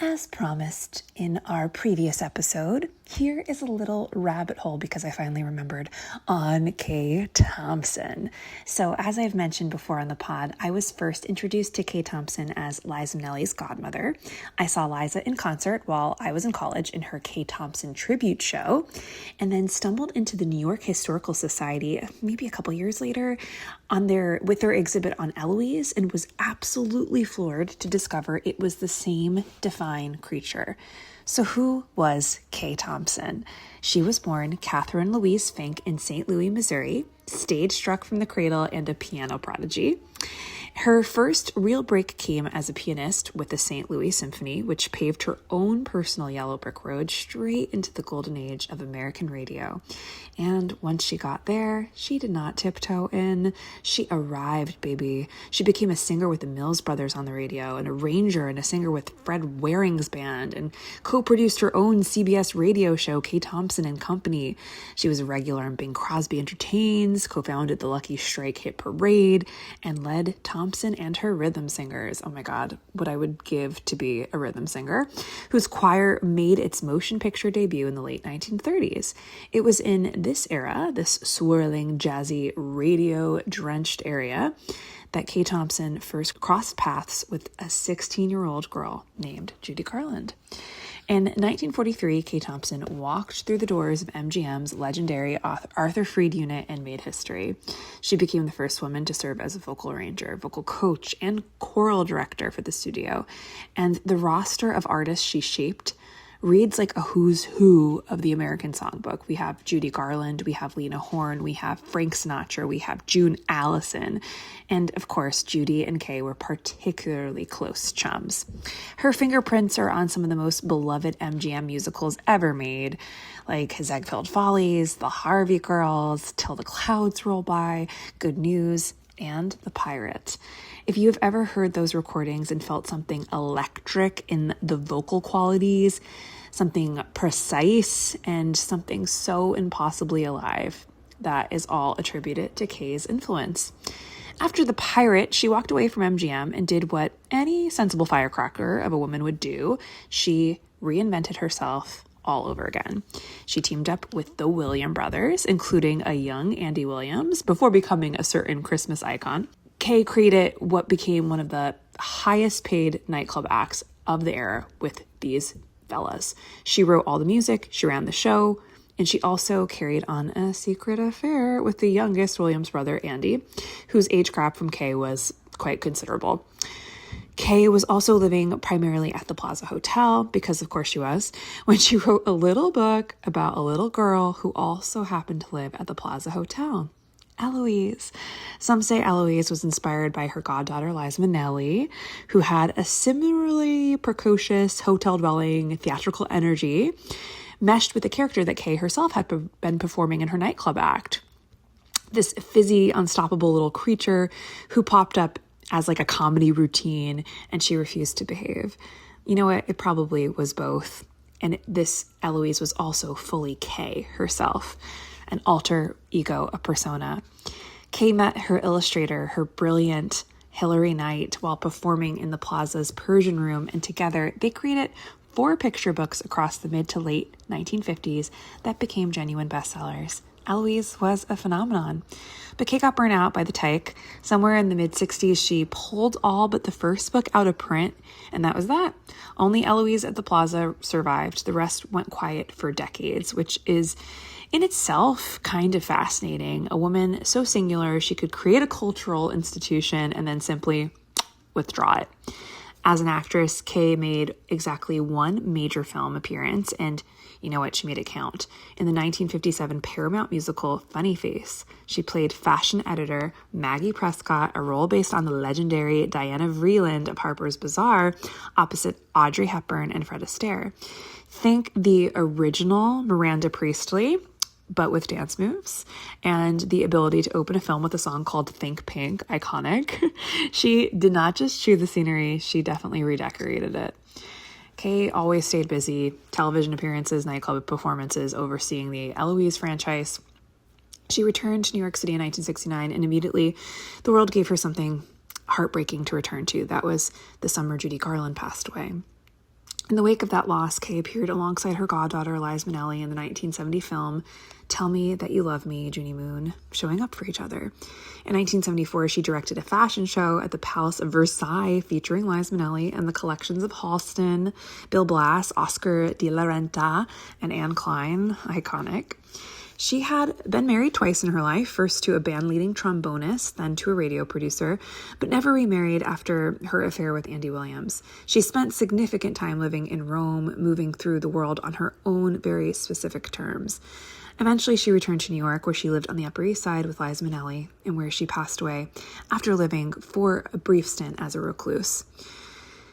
As promised in our previous episode, here is a little rabbit hole because I finally remembered on EmKay Thompson. So as I've mentioned before on the pod, I was first introduced to EmKay Thompson as Liza Minnelli's godmother. I saw Liza in concert while I was in college in her EmKay Thompson tribute show, and then stumbled into the New York Historical Society maybe a couple years later with their exhibit on Eloise, and was absolutely floored to discover it was the same divine creature. So who was EmKay Thompson? She was born Catherine Louise Fink in St. Louis, Missouri, stage struck from the cradle and a piano prodigy. Her first real break came as a pianist with the St. Louis Symphony, which paved her own personal yellow brick road straight into the golden age of American radio. And once she got there, she did not tiptoe in. She arrived, baby. She became a singer with the Mills Brothers on the radio, an arranger and a singer with Fred Waring's band, and co-produced her own CBS radio show, EmKay Thompson and Company. She was a regular on Bing Crosby Entertains, co-founded the Lucky Strike Hit Parade, and led Thompson and her rhythm singers. Oh my God, what I would give to be a rhythm singer, whose choir made its motion picture debut in the late 1930s. It was in this era, this swirling, jazzy, radio-drenched area, that EmKay Thompson first crossed paths with a 16-year-old girl named Judy Garland. In 1943, EmKay Thompson walked through the doors of MGM's legendary Arthur Freed unit and made history. She became the first woman to serve as a vocal arranger, vocal coach, and choral director for the studio. And the roster of artists she shaped reads like a who's who of the American songbook. We have Judy Garland, we have Lena Horne, we have Frank Sinatra, we have June Allison, and of course, Judy and EmKay were particularly close chums. Her fingerprints are on some of the most beloved MGM musicals ever made, like Ziegfeld Follies, The Harvey Girls, Till the Clouds Roll By, Good News, and The Pirate. If you have ever heard those recordings and felt something electric in the vocal qualities, something precise, and something so impossibly alive, that is all attributed to EmKay's influence. After The Pirate, she walked away from MGM and did what any sensible firecracker of a woman would do. She reinvented herself all over again. She teamed up with the Williams brothers, including a young Andy Williams, before becoming a certain Christmas icon. EmKay created what became one of the highest paid nightclub acts of the era with these fellas. She wrote all the music, she ran the show, and she also carried on a secret affair with the youngest Williams brother, Andy, whose age gap from EmKay was quite considerable. EmKay was also living primarily at the Plaza Hotel, because of course she was, when she wrote a little book about a little girl who also happened to live at the Plaza Hotel. Eloise. Some say Eloise was inspired by her goddaughter Liza Minnelli, who had a similarly precocious hotel-dwelling theatrical energy meshed with the character that EmKay herself had been performing in her nightclub act. This fizzy, unstoppable little creature who popped up as like a comedy routine, and she refused to behave. You know what? It probably was both. And this Eloise was also fully EmKay herself, an alter ego, a persona. EmKay met her illustrator, her brilliant Hilary Knight, while performing in the Plaza's Persian Room, and together they created 4 picture books across the mid to late 1950s that became genuine bestsellers. Eloise was a phenomenon. But EmKay got burnt out by the tyke. Somewhere in the mid-60s, she pulled all but the first book out of print, and that was that. Only Eloise at the Plaza survived. The rest went quiet for decades, which is in itself kind of fascinating. A woman so singular, she could create a cultural institution and then simply withdraw it. As an actress, EmKay made exactly 1 major film appearance, and you know what, she made it count. In the 1957 Paramount musical Funny Face, she played fashion editor Maggie Prescott, a role based on the legendary Diana Vreeland of Harper's Bazaar, opposite Audrey Hepburn and Fred Astaire. Think the original Miranda Priestley, but with dance moves, and the ability to open a film with a song called Think Pink, iconic. She did not just chew the scenery, she definitely redecorated it. EmKay always stayed busy, television appearances, nightclub performances, overseeing the Eloise franchise. She returned to New York City in 1969, and immediately the world gave her something heartbreaking to return to. That was the summer Judy Garland passed away. In the wake of that loss, Kay appeared alongside her goddaughter Liza Minnelli in the 1970 film Tell Me That You Love Me, Junie Moon, showing up for each other. In 1974, she directed a fashion show at the Palace of Versailles featuring Liza Minnelli and the collections of Halston, Bill Blass, Oscar de la Renta, and Anne Klein, iconic. She had been married twice in her life, first to a band-leading trombonist, then to a radio producer, but never remarried after her affair with Andy Williams. She spent significant time living in Rome, moving through the world on her own very specific terms. Eventually, she returned to New York, where she lived on the Upper East Side with Liza Minnelli, and where she passed away after living for a brief stint as a recluse.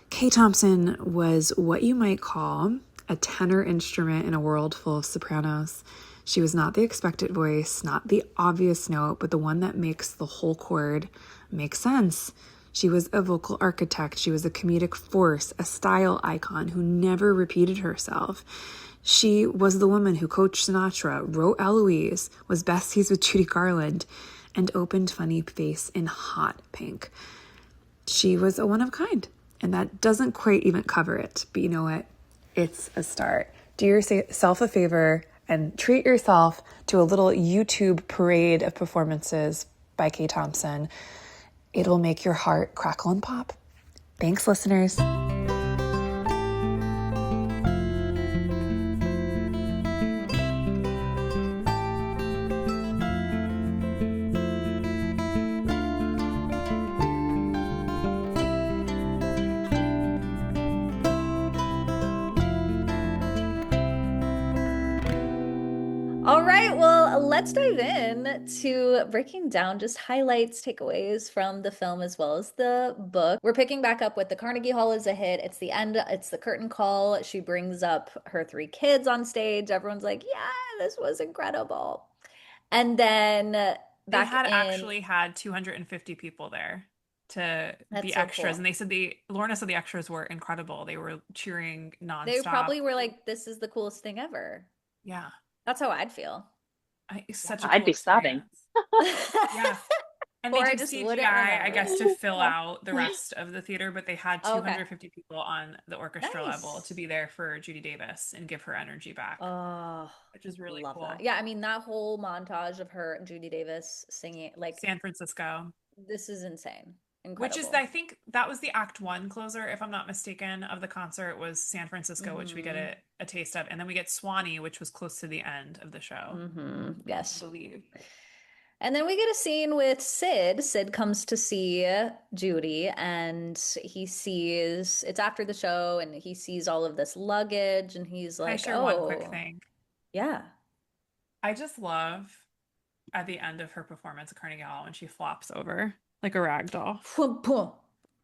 Kay Thompson was what you might call a tenor instrument in a world full of sopranos. She was not the expected voice, not the obvious note, but the one that makes the whole chord make sense. She was a vocal architect. She was a comedic force, a style icon who never repeated herself. She was the woman who coached Sinatra, wrote Eloise, was besties with Judy Garland, and opened Funny Face in hot pink. She was a one of a kind, and that doesn't quite even cover it. But you know what? It's a start. Do yourself a favor and treat yourself to a little YouTube parade of performances by Kay Thompson. It'll make your heart crackle and pop. Thanks, listeners. All right, well, let's dive in to breaking down just highlights, takeaways from the film as well as the book. We're picking back up with the Carnegie Hall is a hit. It's the end, it's the curtain call. She brings up her three kids on stage. Everyone's like, yeah, this was incredible. And then They back had in, actually had 250 people there to that's be so extras, cool. and they said Lorna said the extras were incredible. They were cheering They nonstop. probably were like, this is the coolest thing ever. Yeah, That's how I'd feel. it's Yeah, such a I'd cool be sobbing. experience. Yeah, and they Or I did just wouldn't CGI, I remember. guess, to fill Yeah. out the rest of the theater, but they had Okay. 250 people on the orchestra level to Nice. be there for Judy Davis and give her energy back, Oh, which is really love that. cool. Yeah, I mean that whole montage of her and Judy Davis singing, like San Francisco. this is insane. Which is, Incredible. I think that was the act one closer, if I'm not mistaken, of the concert was San Francisco, which we get Mm-hmm. a taste of. And then we get Swanee, which was close to the end of the show, Mm-hmm. I Yes. believe. And then we get a scene with Sid. Sid comes to see Judy and he sees it's after the show and he sees all of this luggage and he's Can I like, share one quick "Oh, thing? yeah." I just love at the end of her performance at Carnegie Hall when she flops over like a rag doll.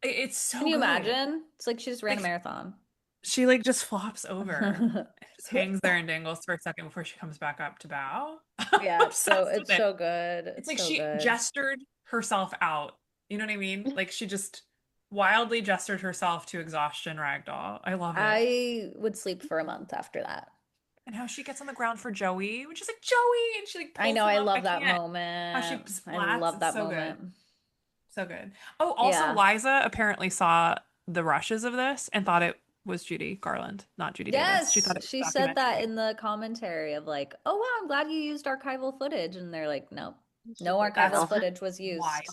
It's Can so you good. imagine? It's like she just ran a Like marathon. she like just flops over. Just hangs there and dangles for a second before she comes back up to bow. I'm Yeah, obsessed with it's it. so good. It's It's like so she good. gestured herself out. You know what I mean? Like she just wildly gestured herself to exhaustion ragdoll. I love it. I would sleep for a month after that. And how she gets on the ground for Joey, which is like Joey, and she like I pulls know, him I up. I love that can't. How she moment. I splats. love It's that so good. moment. So good. Oh, also Yeah. Liza apparently saw the rushes of this and thought it was Judy Garland, not Judy Davis. She thought Yes, it was she a said that documentary. in the commentary of like, "Oh wow, I'm glad you used archival footage." And they're like, "Nope. She No did That's archival know. footage was used." wild.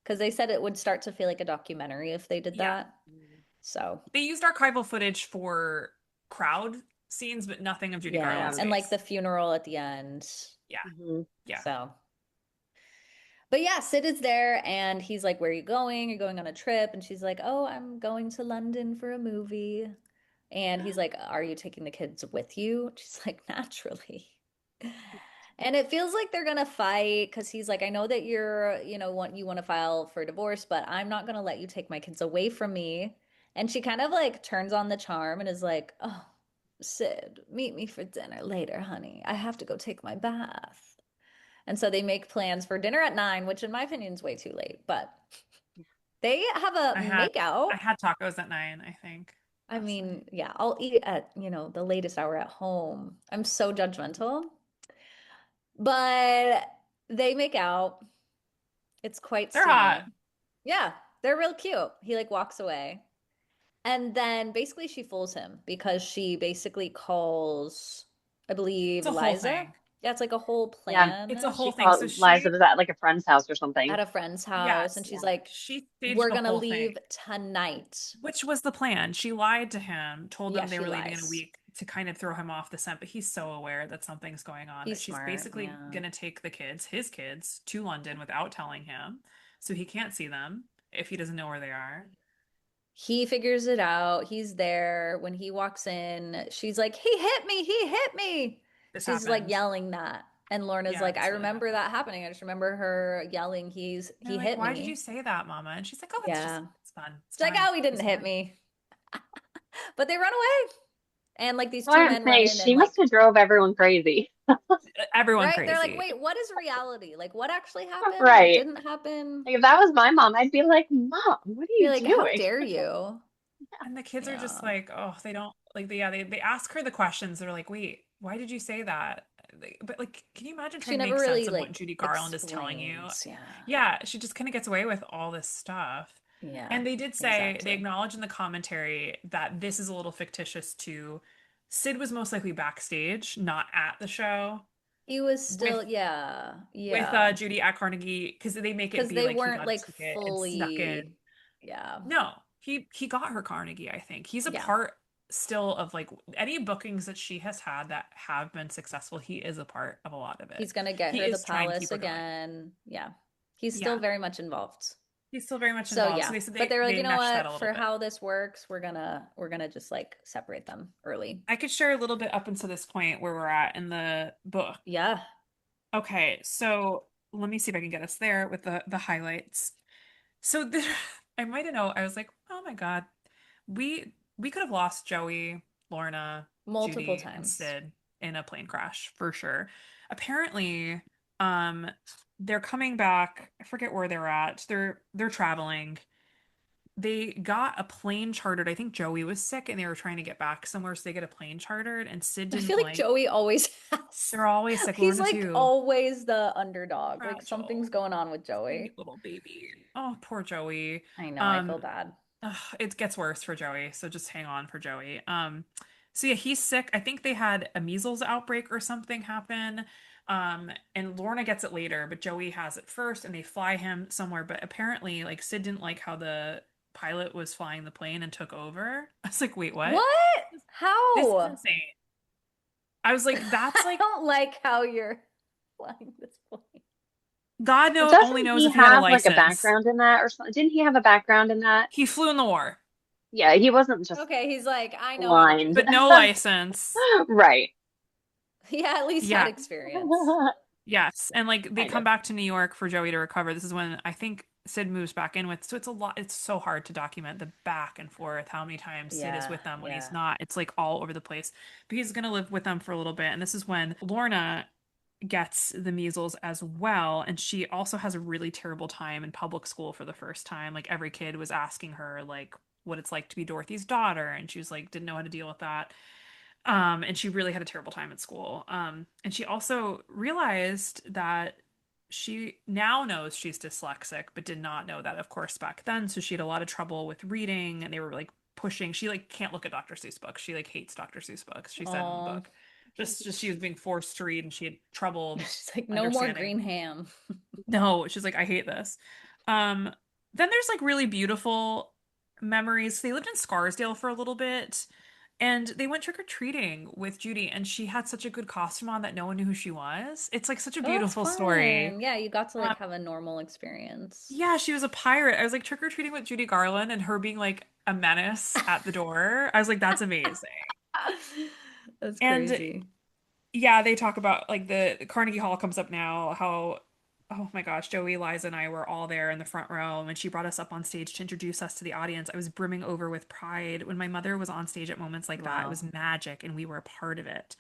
Because they said it would start to feel like a documentary if they did Yeah. that. So, They used archival footage for crowd scenes, but nothing of Judy yeah. Garland's And like face. the funeral at the end. Yeah. Hmm. Yeah. So, but yeah, Sid is there and he's like, "Where are you going? You're going on a trip." And she's like, "Oh, I'm going to London for a movie." And he's like, "Are you taking the kids with you?" She's like, "Naturally." And it feels like they're gonna fight because he's like, "I know that you want to file for divorce, but I'm not gonna let you take my kids away from me." And she kind of like turns on the charm and is like, "Oh, Sid, meet me for dinner later, honey. I have to go take my bath." And so they make plans for dinner at 9, which in my opinion is way too late, but they have a I had make out. I had tacos at 9, I think, I last night. mean, yeah, I'll eat at, the latest hour at home. I'm so judgmental, but they make out. It's quite They're hot. steamy. Yeah, they're real cute. He like walks away. And then basically she fools him because she basically calls, I believe, It's a whole Liza. thing. Yeah, it's like a whole Yeah. It's a plan whole She thing. So called Liza she, was at like a friend's house or something. at a friend's house. And yes, she's Yeah. like, she staged we're the gonna whole thing. leave tonight. Which was the plan. She lied to him, told Yeah, them they she were leaving in a lies. week to kind of throw him off the scent, but he's so aware that something's going on that He's she's smart. basically Yeah. gonna take the kids, his kids, to London without telling him. So he can't see them if he doesn't know where they are. He figures it out. He's there. When he walks in, she's like, he hit me. He hit me. This She's like happened. yelling that. And Lorna's Yeah, like, I this really remember happened. that happening. I just remember her yelling, They're he like, hit why did you me. say that, Mama? And she's like, oh, Yeah. it's fun. It's She's like, fine. oh, he didn't He's hit fine. me. But they run away. And like these Well, two I would men run say in and she like, must have drove everyone crazy. Everyone right? They're like, crazy. wait, what is reality? Like, what actually happened? What Right. didn't happen? Like if that was my mom, I'd be like, Mom, what are Be you like, how doing? dare you? And the kids are just Yeah. like, oh, they don't like they ask her the questions. They're like, wait, why did you say that? But like, can you imagine She trying to never make sense really of what like Judy Garland is telling you? explains. Yeah. Yeah, she just kind of gets away with all this stuff. Yeah, And they did say, they exactly. acknowledge in the commentary that this is a little fictitious too. Sid was most likely backstage, not at the show He was with still, yeah, with yeah. Judy at Carnegie because they make it Because be they like he weren't got a like ticket and snuck in. fully, yeah, No, he got her Carnegie, I think. He's a yeah. part still of like any bookings that she has had that have been successful, he is a part of a lot of it. He's gonna get He her the is trying to keep palace her going. again. Yeah. He's still Yeah. very much involved. He's still very much So involved. So yeah, they said but they they were like, they you know meshed that a what? little For bit. how this works, we're gonna just like separate them early. I could share a little bit up until this point where we're at in the book. Yeah. Okay, so let me see if I can get us there with the highlights. So the, I might have known I was like, oh my God, we could have lost Joey, Lorna, Multiple Judy, and times. Sid in a plane crash for sure. Apparently, um, they're coming back. I forget where they're at. They're traveling. They got a plane chartered. I think Joey was sick and they were trying to get back somewhere, so they get a plane chartered. And Sid I feel didn't like like. Joey always has. They're always sick. He's Lorna like too. always the underdog. Like something's Fragile, going on with sweet Joey. little baby. Oh, poor Joey. I know, I Um, feel bad. ugh, it gets worse for Joey, so just hang on for Joey. So yeah, he's sick. I think they had a measles outbreak or something happen. And Lorna gets it later, but Joey has it first, and they fly him somewhere. But apparently, like Sid didn't like how the pilot was flying the plane and took over. I was like, wait, what? What? This is How? insane. I was like, that's I like don't like how you're flying this plane. God Well, know only doesn't knows he if he had a have like a license. background in that or something? Didn't he have a background in that? He flew in the war, Yeah, he wasn't just Okay, he's like, I know how to do blind. but no this. license. Right. Yeah, at least had Yeah. experience. Yes, and like they Kind come of. back to New York for Joey to recover. This is when I think Sid moves back in with. So it's a lot. It's so hard to document the back and forth, how many times Sid is Yeah, with them when he's yeah. not. It's like all over the place. But he's gonna live with them for a little bit, and this is when Lorna gets the measles as well, and she also has a really terrible time in public school for the first time. Like every kid was asking her like what it's like to be Dorothy's daughter, and she was like didn't know how to deal with that. And she really had a terrible time at school. And she also realized that she now knows she's dyslexic, but did not know that, of course, back then. So she had a lot of trouble with reading, and they were like pushing. She like can't look at Dr. Seuss books. She like hates Dr. Seuss books. She said in the Oh, book, just she was being forced to read, and she had trouble she's like, no more understanding. green ham. No, she's like, I hate this. Um, then there's like really beautiful memories. They lived in Scarsdale for a little bit, and they went trick-or-treating with Judy, and she had such a good costume on that no one knew who she was. It's like such a Oh, that's beautiful story. fun. Yeah, you got to Um, like have a normal experience. yeah, she was a pirate. I was like trick-or-treating with Judy Garland and her being like a menace at the door. I was like, that's amazing. That's And crazy. yeah, they talk about like the Carnegie Hall comes up now, how oh my gosh, Joey, Liza, and I were all there in the front row, and she brought us up on stage to introduce us to the audience. I was brimming over with pride when my mother was on stage at moments like that. It Wow. was magic, and we were a part of it.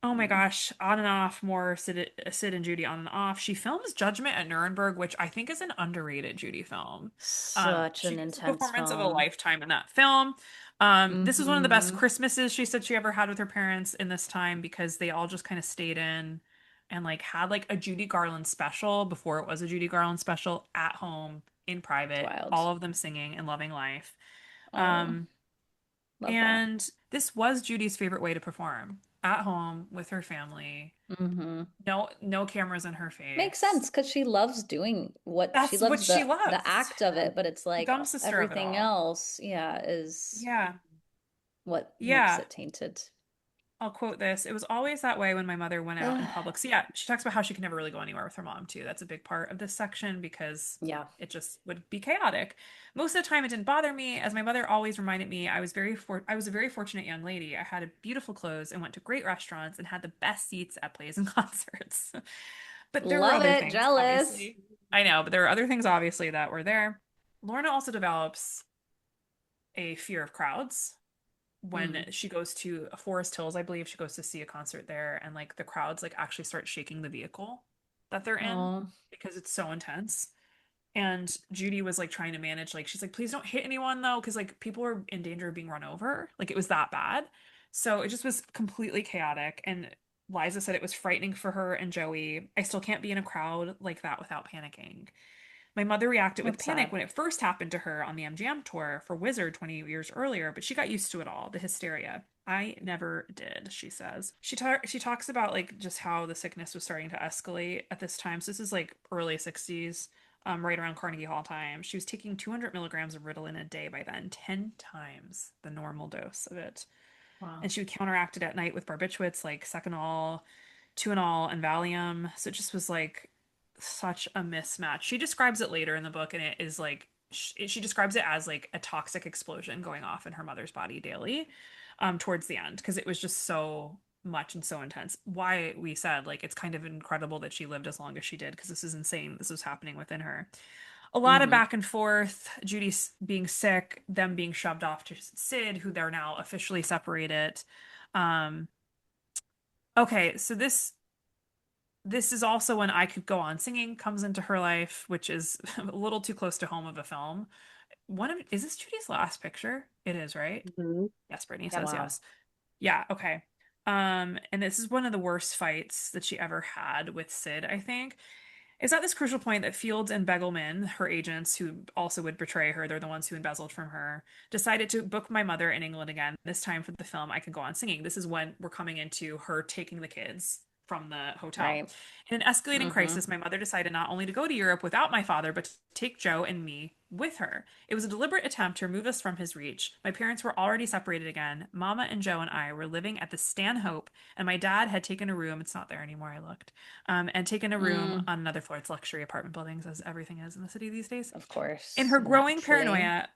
Oh my Mm. gosh, on and off, more Sid and Judy on and off. She films Judgment at Nuremberg, which I think is an underrated Judy film. Such She an gives a intense performance of a film. lifetime in that film. This was one of the best Hmm. Christmases she said she ever had with her parents in this time because they all just kind of stayed in and like had like a Judy Garland special before it was a Judy Garland special at home in It's private, wild. all of them singing and loving life. Oh. Um, Love that. And this was Judy's favorite way to perform at home with her family. Hmm. No cameras in her Makes face. sense because she loves doing what she That's what loves she the loves. act of it, but it's The like dumb sister of it everything all. else, yeah, is Yeah. what makes Yeah. it tainted. I'll quote this. It was always that way when my mother went out in public. So yeah, she talks about how she could never really go anywhere with her mom too. That's a big part of this section because Yeah. it just would be chaotic. Most of the time it didn't bother me, as my mother always reminded me I was a very fortunate young lady. I had beautiful clothes and went to great restaurants and had the best seats at plays and concerts. But there were Love other it. things, Jealous. obviously. I know, but there are other things obviously that were there. Lorna also develops a fear of crowds when Mm. she goes to Forest Hills, I believe she goes to see a concert there, and like the crowds like actually start shaking the vehicle that they're in Oh, because it's so intense. And Judy was like trying to manage, like she's like, please don't hit anyone though, because like people were in danger of being run over. Like it was that bad. So it just was completely chaotic. And Liza said it was frightening for her and Joey. I still can't be in a crowd like that without panicking. My mother reacted with that's panic sad. when it first happened to her on the MGM tour for Wizard 20 years earlier, but she got used to it all, the hysteria. I never did, she says. She talks about like just how the sickness was starting to escalate at this time. So this is like early 60s, right around Carnegie Hall time. She was taking 200 milligrams of Ritalin a day by then, 10 times the normal dose of it. Wow. And she would counteract it at night with barbiturates like Seconal, Tuinal, and Valium. So it just was like such a mismatch. She describes it later in the book, and it is like she describes it as like a toxic explosion going off in her mother's body daily, towards the end because it was just so much and so intense. Why we said like it's kind of incredible that she lived as long as she did because this is insane. This was happening within her. A lot of Hmm. back and forth. Judy being sick, them being shoved off to Sid, who they're now officially separated. Um, okay, so this is also when I Could Go On Singing comes into her life, which is a little too close to home of a film. Is this Judy's last picture? It is, right? Hmm. Yes, Brittany Yep. says Wow. yes. Yeah, okay. And this is one of the worst fights that she ever had with Sid, I think. It's at this crucial point that Fields and Begelman, her agents, who also would betray her, they're the ones who embezzled from her, decided to book my mother in England again, this time for the film I Could Go On Singing. This is when we're coming into her taking the kids from the hotel. Right. In an escalating Hmm. crisis, my mother decided not only to go to Europe without my father, but to take Joe and me with her. It was a deliberate attempt to remove us from his reach. My parents were already separated again. Mama and Joe and I were living at the Stanhope, and my dad had taken a room. It's not there anymore, I looked, and taken a room Mm, on another floor. It's luxury apartment buildings, as everything is in the city these days. of In course, her growing naturally. paranoia,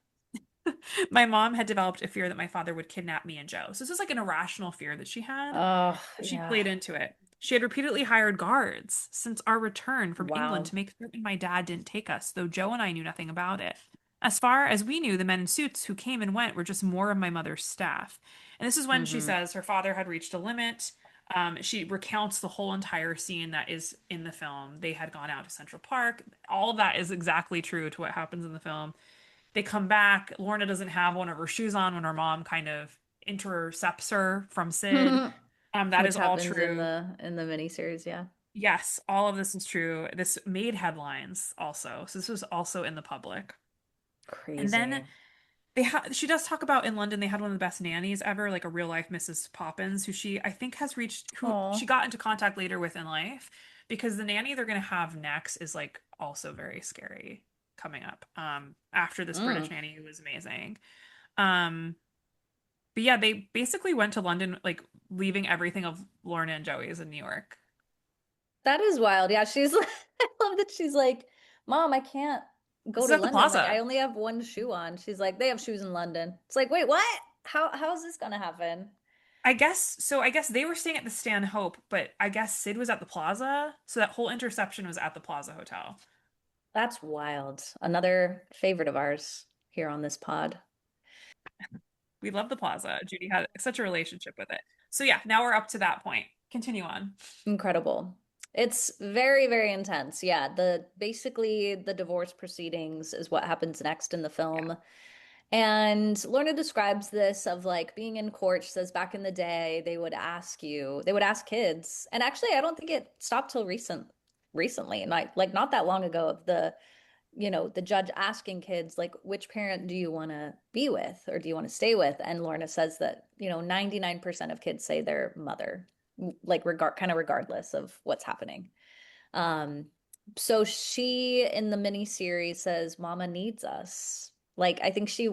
my mom had developed a fear that my father would kidnap me and Joe. So this was like an irrational fear that she had, Oh, but she yeah. played into it. She had repeatedly hired guards since our return from England Wow. to make certain my dad didn't take us, though Joe and I knew nothing about it. As far as we knew, the men in suits who came and went were just more of my mother's staff. And this is when she Hmm. says her father had reached a limit. She recounts the whole entire scene that is in the film. They had gone out to Central Park. All of that is exactly true to what happens in the film. They come back. Lorna doesn't have one of her shoes on when her mom kind of intercepts her from Sid. That Which is all happens true. in the miniseries, yeah. Yes, all of this is true. This made headlines also. So this was also in the public. And then Crazy. she does talk about in London they had one of the best nannies ever, like a real life Mrs. Poppins, who she I think has reached who she Oh. got into contact later with in life because the nanny they're gonna have next is like also very scary coming up. After this British Mm. nanny who was amazing. Um, but yeah, they basically went to London, like leaving everything of Lorna and Joey's in New York. That is wild. Yeah, she's like, I love that she's like, Mom, I can't This go is to at the London. Like, I plaza. only have one shoe on. She's like, they have shoes in London. It's like, wait, what? How is this gonna happen? I guess so. I guess they were staying at the Stanhope, but I guess Sid was at the Plaza, so that whole interception was at the Plaza Hotel. That's wild. Another favorite of ours here on this pod. We love the Plaza. Judy had such a relationship with it. So yeah, now we're up to that point. Continue on. Incredible. It's very, very intense. Yeah, the basically the divorce proceedings is what happens next in the Yeah. film. And Lorna describes this of like being in court. She says back in the day, they would ask kids. And actually, I don't think it stopped till recently, not like not that long ago of the the judge asking kids, like, which parent do you want to be with or do you want to stay with? And Lorna says that, 99% of kids say their mother, like kind of regardless of what's happening. So she in the mini series says, Mama needs us. Like, I think she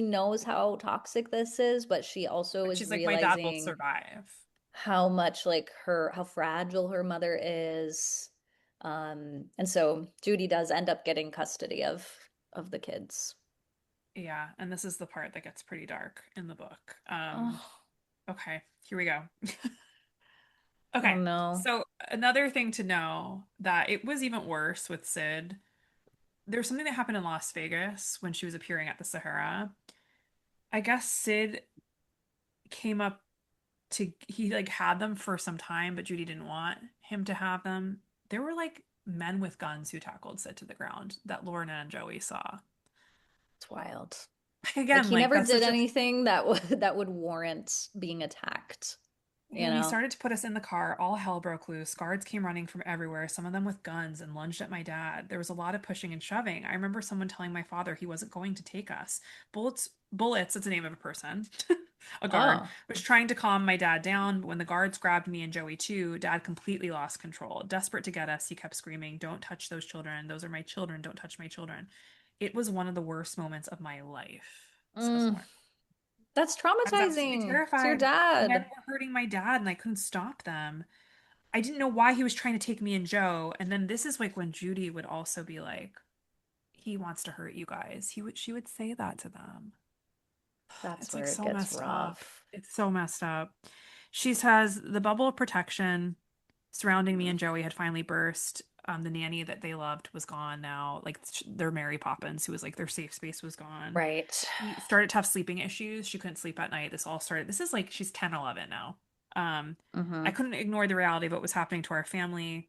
knows how toxic this is, but she also But is she's like, my dad will realizing survive. how much like how fragile her mother is. And so Judy does end up getting custody of the kids. Yeah, and this is the part that gets pretty dark in the book. Oh, Okay, here we go. oh Okay, no. so another thing to know that it was even worse with Sid. There's something that happened in Las Vegas when she was appearing at the Sahara. I guess Sid came up he like had them for some time, but Judy didn't want him to have them. There were like men with guns who tackled Sid to the ground that Lorna and Joey saw. It's wild. Like Again, he like never that's did such a anything that would warrant being attacked, Yeah, you and he know? started to put us in the car. All hell broke loose. Guards came running from everywhere, some of them with guns, and lunged at my dad. There was a lot of pushing and shoving. I remember someone telling my father he wasn't going to take us. Bullets, that's the name of a person, a guard, Oh, was trying to calm my dad down, but when the guards grabbed me and Joey too, dad completely lost control. Desperate to get us, he kept screaming, "Don't touch those children. Those are my children. Don't touch my children." It was one of the worst moments of my life, says mm, Lauren. that's I was absolutely traumatizing. It's your terrified. Men dad. were hurting my dad and I couldn't stop them. I didn't know why he was trying to take me and Joe. And then this is like when Judy would also be like, he wants to hurt you guys. She would say that to them. That's It's like where it so gets messed up. rough. It's so messed up. She says the bubble of protection surrounding me and Joey had finally burst. The nanny that they loved was gone now. Like their Mary Poppins, who was like their safe space, was gone. Right. She started to have sleeping issues. She couldn't sleep at night. This all started. This is like she's 10, 11 now. I Mm-hmm. couldn't ignore the reality of what was happening to our family.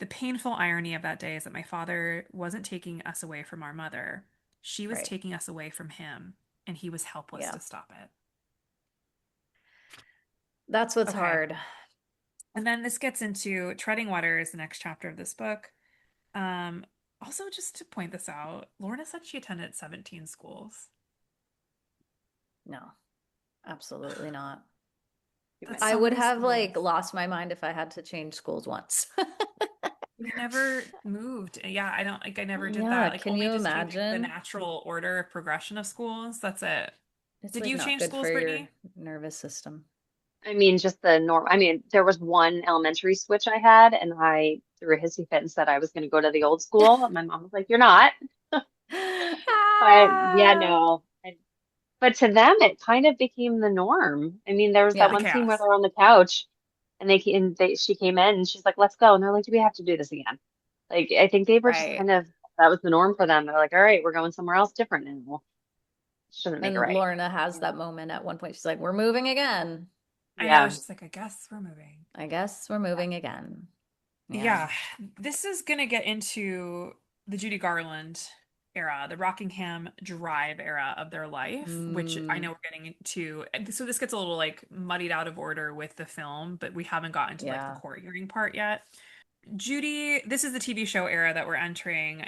The painful irony of that day is that my father wasn't taking us away from our mother. She was Right. taking us away from him, and he was helpless Yeah. to stop it. That's what's Okay. hard. And then this gets into Treading Water is the next chapter of this book. Um, Also, just to point this out, Lorna said she attended 17 schools. No, absolutely not. That's I so would many have like schools. lost my mind if I had to change schools once. We never moved. Yeah, I don't like I never did Yeah, that. Like can only you just changing the imagine? natural order of progression of schools. That's it. It's Did like you not change good schools, for your Brittany? nervous system. I mean, just the norm. I mean, there was one elementary switch I had, and I threw a hissy fit and said I was going to go to the old school. And my mom was like, "You're not." But yeah, Ah! no. But to them, it kind of became the norm. I mean, there was that Yeah, The one scene where chaos. they're on the couch, and she came in, and she's like, "Let's go," and they're like, "Do we have to do this again?" Like, I think they were just right. kind of that was the norm for them. They're like, "All right, we're going somewhere else different now." Shouldn't make it And right. Lorna has Yeah. that moment at one point. She's like, "We're moving again. I know. Yeah. She's like, I guess we're moving. I guess we're moving again." Yeah. Yeah, this is gonna get into the Judy Garland era, the Rockingham Drive era of their life, which I Mm, know we're getting into. So this gets a little like muddied out of order with the film, but we haven't gotten to like the yeah. court hearing part yet. Judy, this is the TV show era that we're entering.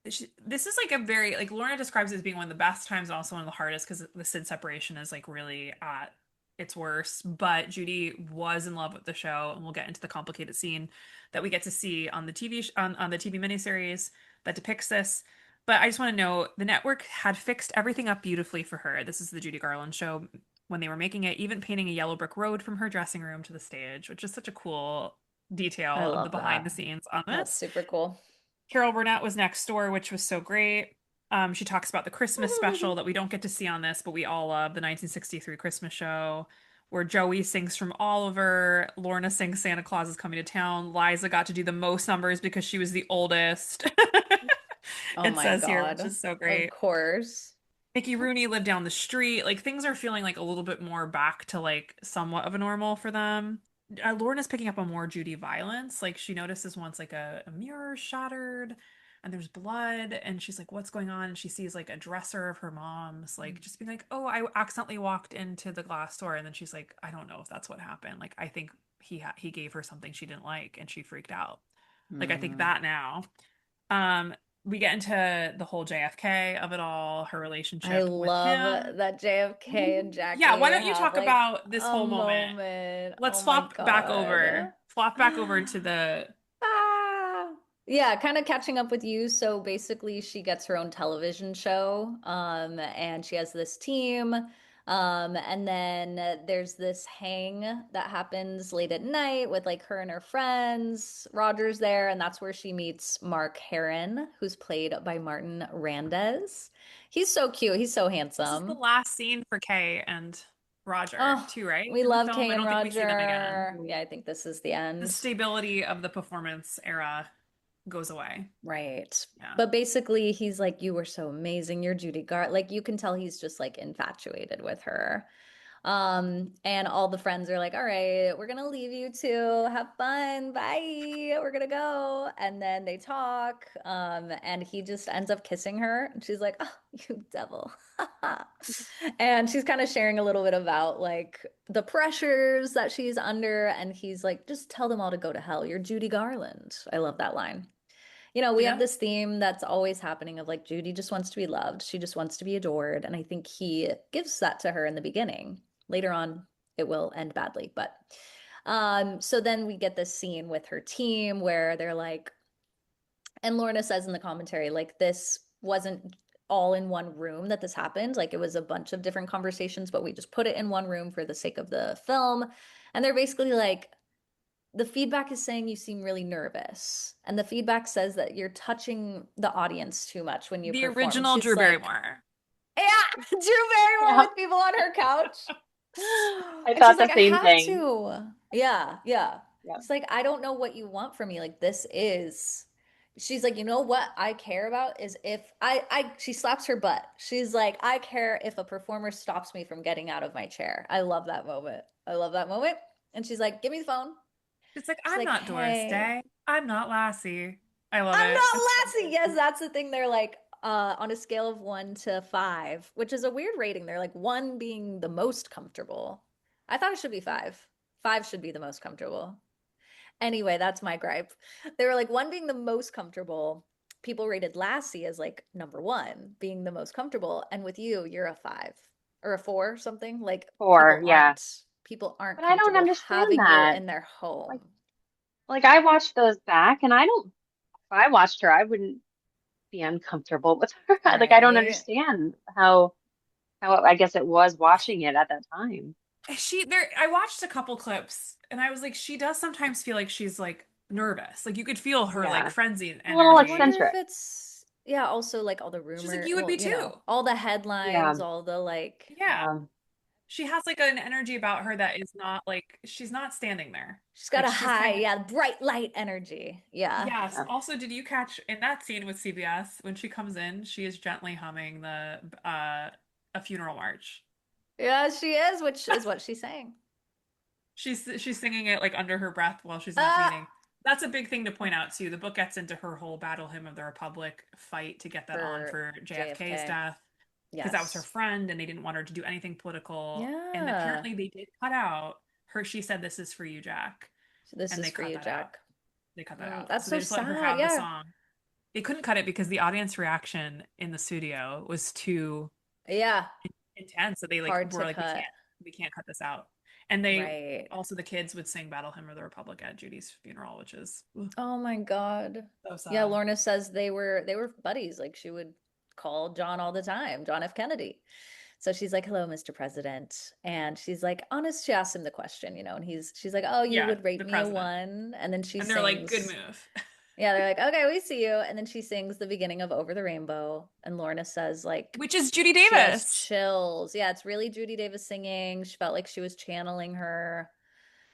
This is like a very like Lorna describes it as being one of the best times and also one of the hardest because the Sid separation is like really at its worst. But Judy was in love with the show, and we'll get into the complicated scene that we get to see on the on the TV miniseries that depicts this. But I just want to know the network had fixed everything up beautifully for her. This is the Judy Garland show when they were making it, even painting a yellow brick road from her dressing room to the stage, which is such a cool I detail of the love behind the that. scenes on That's this. super cool. Carol Burnett was next door, which was so great. She talks about the Christmas special that we don't get to see on this, but we all love the 1963 Christmas show, where Joey sings from Oliver, Lorna sings Santa Claus is Coming to Town. Liza got to do the most numbers because she was the oldest. Oh It my says here, which God. is so Of great. course. Mickey Rooney lived down the street. Like things are feeling like a little bit more back to like somewhat of a normal for them. Lorna's picking up on more Judy violence. Like she notices once like a mirror shattered and there's blood and she's like, what's going on? And she sees like a dresser of her mom's, like just being like, oh, I accidentally walked into the glass door. And then she's like, I don't know if that's what happened. Like I think he gave her something she didn't like and she freaked out. Like I think Mm, that now. Um, we get into the whole JFK of it all, her I relationship with love him. that JFK and Yeah, Jackie why don't you have talk like about this a whole moment? moment. Let's Oh my God. flop back over to the Ah. Yeah, kind of catching up with you. So basically, she gets her own television show, and she has this team. And then there's this hang that happens late at night with like her and her friends. Roger's there, and that's where she meets Mark Heron, who's played by Martin Randez. He's so cute. He's so this is the handsome. last scene for Kay and Roger Oh, too, right? we In the love film, Kay I and don't think we see them again. Roger. Yeah, I think this is the The end. stability of the performance era goes away. Right. Yeah. But basically, he's like, you were so amazing. You're Judy Garland. Like, you can tell he's just like infatuated with her. And all the friends are like, all right, we're gonna leave you two. Have fun. Bye. We're gonna go. And then they talk. And he just ends up kissing her. And she's like, oh, you devil. And she's kind of sharing a little bit about like the pressures that she's under. And he's like, just tell them all to go to hell. You're Judy Garland. I love that line. You know, we have Yeah. this theme that's always happening of like Judy just wants to be loved. She just wants to be adored. And I think he gives that to her in the beginning. Later on, it will end badly. But so then we get this scene with her team where they're like, and Lorna says in the commentary, like, this wasn't all in one room that this happened. Like, it was a bunch of different conversations, but we just put it in one room for the sake of the film. And they're basically like, the feedback is saying you seem really nervous. And the feedback says that you're touching the audience too much when you The perform. And original she's Drew like, Barrymore. yeah, Drew Barrymore Yeah. with people on her couch. I And she's thought the like, I same have thing. to. Yeah, yeah. Yeah. It's like, I don't know what you want from me. Like, this is. She's like, you know what I care about is if she slaps her butt. She's like, I care if a performer stops me from getting out of my chair. I love that moment. I love that moment. And she's like, give me the phone. It's like, She's I'm like, not Doris hey, Day. I'm not Lassie. I love I'm it. not It's so Lassie. good. Yes, that's the thing. They're like, on a scale of 1 to 5, which is a weird rating. They're like 1 being the most comfortable. I thought it should be 5. 5 should be the most comfortable. Anyway, that's my gripe. They were like 1 being the most comfortable. People rated Lassie as like number 1, being the most comfortable. And with you, you're a 5 or a 4, something. Like, Four, yeah. people aren't But I don't comfortable understand having you that. in their home. Like, I watched those back, and if I watched her, I wouldn't be uncomfortable with her. Like, I don't Right. understand how I guess it was watching it at that time. I watched a couple clips and I was like, she does sometimes feel like she's like nervous. Like you could feel her like Yeah. frenzied A little I energy. wonder if eccentric. it's, yeah, also like all the She's like, rumor, you would well, be too. all the Yeah. headlines, all the like, Yeah. Um, She has like an energy about her that is not like she's not standing there. she's got Like a she's high, kind of yeah, bright light energy. Yeah. yes. yeah. Also, did you catch in that scene with CBS when she comes in, she is gently humming the a funeral march. Yeah, she is, which is what she's saying. She's singing it like under her breath while she's in that Ah, meeting. That's a big thing to point out too. The book gets into her whole Battle Hymn of the Republic fight to get that on for for JFK's JFK. death because that was her Yes. friend and they didn't want her to do anything political. And Yeah. apparently they did cut out her. She said, "This is for you, Jack," So this and is they for cut you, that out. Jack. They cut that out. That's So so they just let her sad. have the Yeah. song. They couldn't cut it because the audience reaction in the studio was too Yeah. intense. So they like Hard were to like, cut. we can't cut this out. And they Right. also the kids would sing Battle Hymn of the Republic at Judy's funeral, which is ugh, Oh my God. so Yeah, sad. Lorna says they were buddies. Like, she would call John all the time, John F. Kennedy. So she's like, "Hello, Mr. President." And she's like, honest, she asks him the question, and she's like, "Oh, you Yeah, would rate the me a president. 1." And then she And they're like, good sings, move. yeah, they're like, "Okay, we see you." And then she sings the beginning of Over the Rainbow. And Lorna says, like, Which is Judy she has Davis. chills. Yeah, it's really Judy Davis singing. She felt like she was channeling her.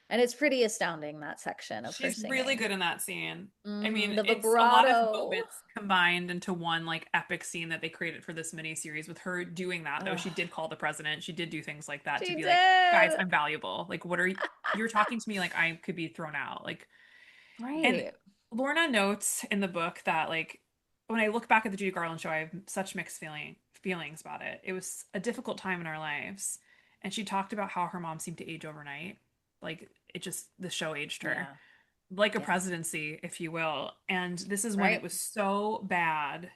And it's pretty astounding, that section of her She's really singing. good in that scene. I mean, The it's a lot of vibrato. moments combined into one like epic scene that they created for this miniseries with her doing that though. She Ugh, did call the president. She did do things like that to she be like, guys, did. I'm valuable. Like, what are you? You're talking to me like I could be thrown out. Like, and Right. Lorna notes in the book that like when I look back at the Judy Garland show, I have such mixed feelings about it. It was a difficult time in our lives, and she talked about how her mom seemed to age overnight. Like it just the show aged her. Yeah. like a Yeah. presidency, if you will. And this is when it Right. was so bad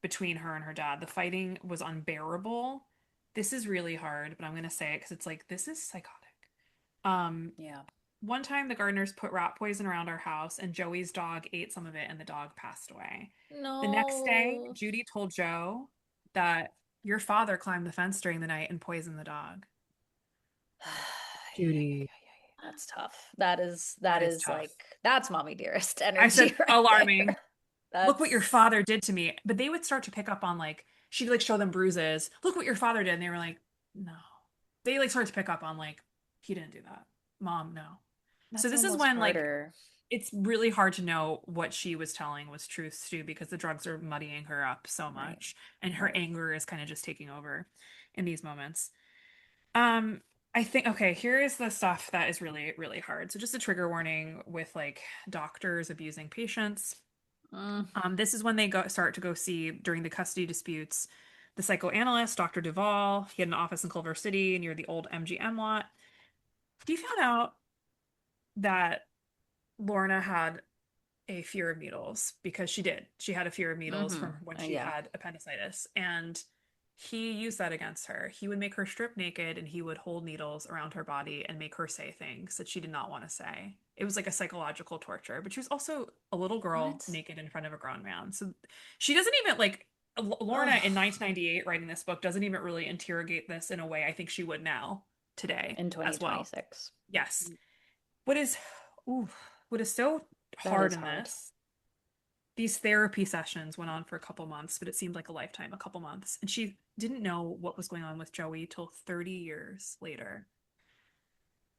between her and her dad. The fighting was unbearable. This is really hard, but I'm gonna say it because it's like this is psychotic. Um, Yeah. one time the gardeners put rat poison around our house and Joey's dog ate some of it and the dog passed away. The next day, No. Judy told Joe that your father climbed the fence during the night and poisoned the dog. Judy. That's tough. That is That is tough. like that's mommy dearest I said energy right alarming. there. Look what your That's father did to me. But they would start to pick up on like she'd like show them bruises. Look what your father did. And they were like, no. They like started to pick up on like, he didn't do that. Mom, no. So that's this is almost when like harder. it's really hard to know what she was telling was truth too, because the drugs are muddying her up so Right. much. And her Right. anger is kind of just taking over in these moments. Um, I think okay, here is the stuff that is really, really hard. So just a trigger warning with like doctors abusing patients. Mm. This is when they start to go see during the custody disputes the psychoanalyst, Dr. Duvall. He had an office in Culver City near the old MGM lot. He found out that Lorna had a fear of needles because she did. She had a fear of needles Mm-hmm. from when she Yeah. had appendicitis. And he used that against her. He would make her strip naked and he would hold needles around her body and make her say things that she did not want to say. It was like a psychological torture, but she was also a little girl What? naked in front of a grown man. So she doesn't even like Lorna Ugh. in 1998 writing this book doesn't even really interrogate this in a way I think she would now today In as well. 2026. Yes. What is ooh, what is so That hard is in hard. this, these therapy sessions went on for a couple months, but it seemed like a lifetime, a couple months. And she didn't know what was going on with Joey till 30 years later.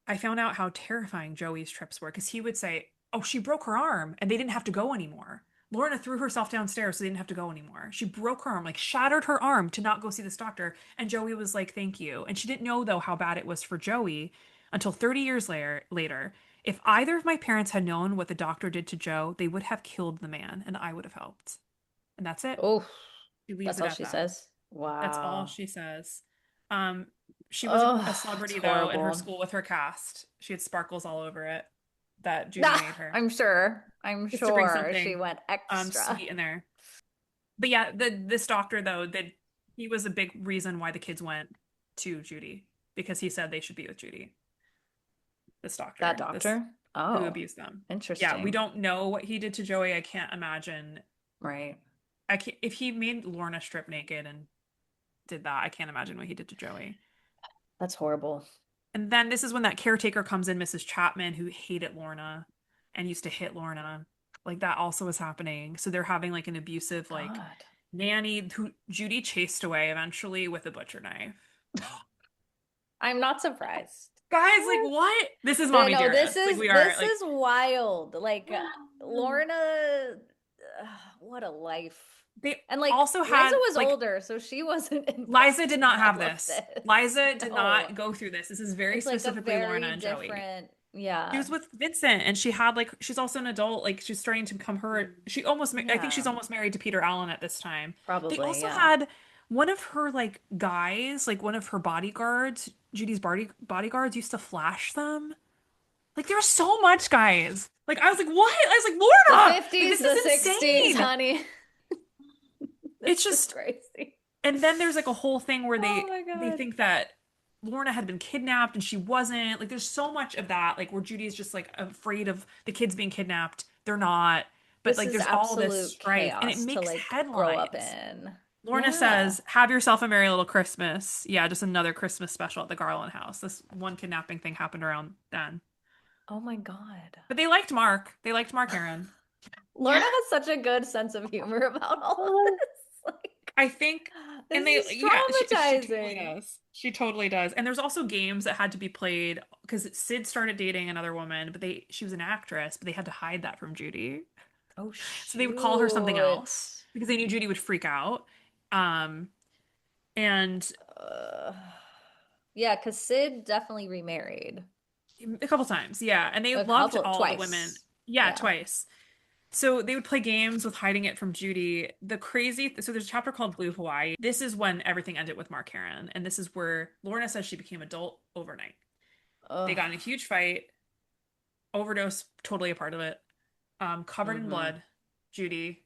I found out how terrifying Joey's trips were because he would say, oh, she broke her arm and they didn't have to go anymore. Lorna threw herself downstairs so they didn't have to go anymore. She broke her arm, like shattered her arm to not go see this doctor. And Joey was like, thank you. And she didn't know, though, how bad it was for Joey until 30 years later. If either of my parents had known what the doctor did to Joe, they would have killed the man and I would have helped. And that's it. Oh, She leaves that's it all at she that. says. That's all Wow. she says. Um, she was a Oh, it's celebrity though in her horrible. school with her cast. She had sparkles all over it that Judy Nah, made her I'm sure. I'm just to bring sure she something went extra. sweet in there. But yeah, this doctor though, that he was a big reason why the kids went to Judy because he said they should be with Judy. This That doctor, this doctor? who Oh, abused them. Yeah, we interesting. don't know what he did to Joey. I can't imagine. Right. I can't, if he made Lorna strip naked and did that, I can't imagine what he did to Joey. That's horrible. And then this is when that caretaker comes in, Mrs. Chapman, who hated Lorna and used to hit Lorna. Like that also was happening. So they're having like an abusive like God. nanny who Judy chased away eventually with a butcher knife. I'm not surprised. Guys, like what? This is No, mommy dearest. Like we are this like is wild. Like Lorna, what a life. they And like also Liza had was like older, so she wasn't Liza involved did in not have all of this. this. Liza did No. not go through this. This is very It's like a specifically Lorna very and Joey. different, She yeah. was with Vincent and she had like she's also an adult, like she's starting to become her she almost I think she's Yeah, almost married to Peter Allen at this time. They probably, also yeah. had one of her like guys, like one of her bodyguards, Judy's bodyguards used to flash them. Like there was so much, guys. Like I was like, what? I was like, The Lorna, like 50s, this the is 60s, insane. honey. It's This is just crazy. and then there's like a whole thing where Oh my they God. think that Lorna had been kidnapped and she wasn't. Like there's so much of that, like where Judy's just like afraid of the kids being kidnapped. They're not. But This like is there's all this absolute strife and it chaos to makes like grow up headlines. in. Lorna Yeah. says, "Have yourself a merry little Christmas." Yeah, just another Christmas special at the Garland house. This one kidnapping thing happened around then. Oh my God. But they liked Mark. They liked Mark Aaron. Lorna has such a good sense of humor about all of this. Like, I think, and this they, is yeah, she totally traumatizing. does. She totally does. And there's also games that had to be played because Sid started dating another woman, but she was an actress, but they had to hide that from Judy. Oh So they would call her something shoot. else because they knew Judy would freak out. Um, and Uh, yeah, because Sid definitely remarried. a couple times, yeah. And they A loved couple, all the women. twice. Yeah, Yeah. twice. So they would play games with hiding it from Judy. So there's a chapter called Blue Hawaii. This is when everything ended with Mark Heron. And this is where Lorna says she became adult overnight. They Ugh. got in a huge fight. overdose, totally a part of it. Covered in Hmm. blood. Judy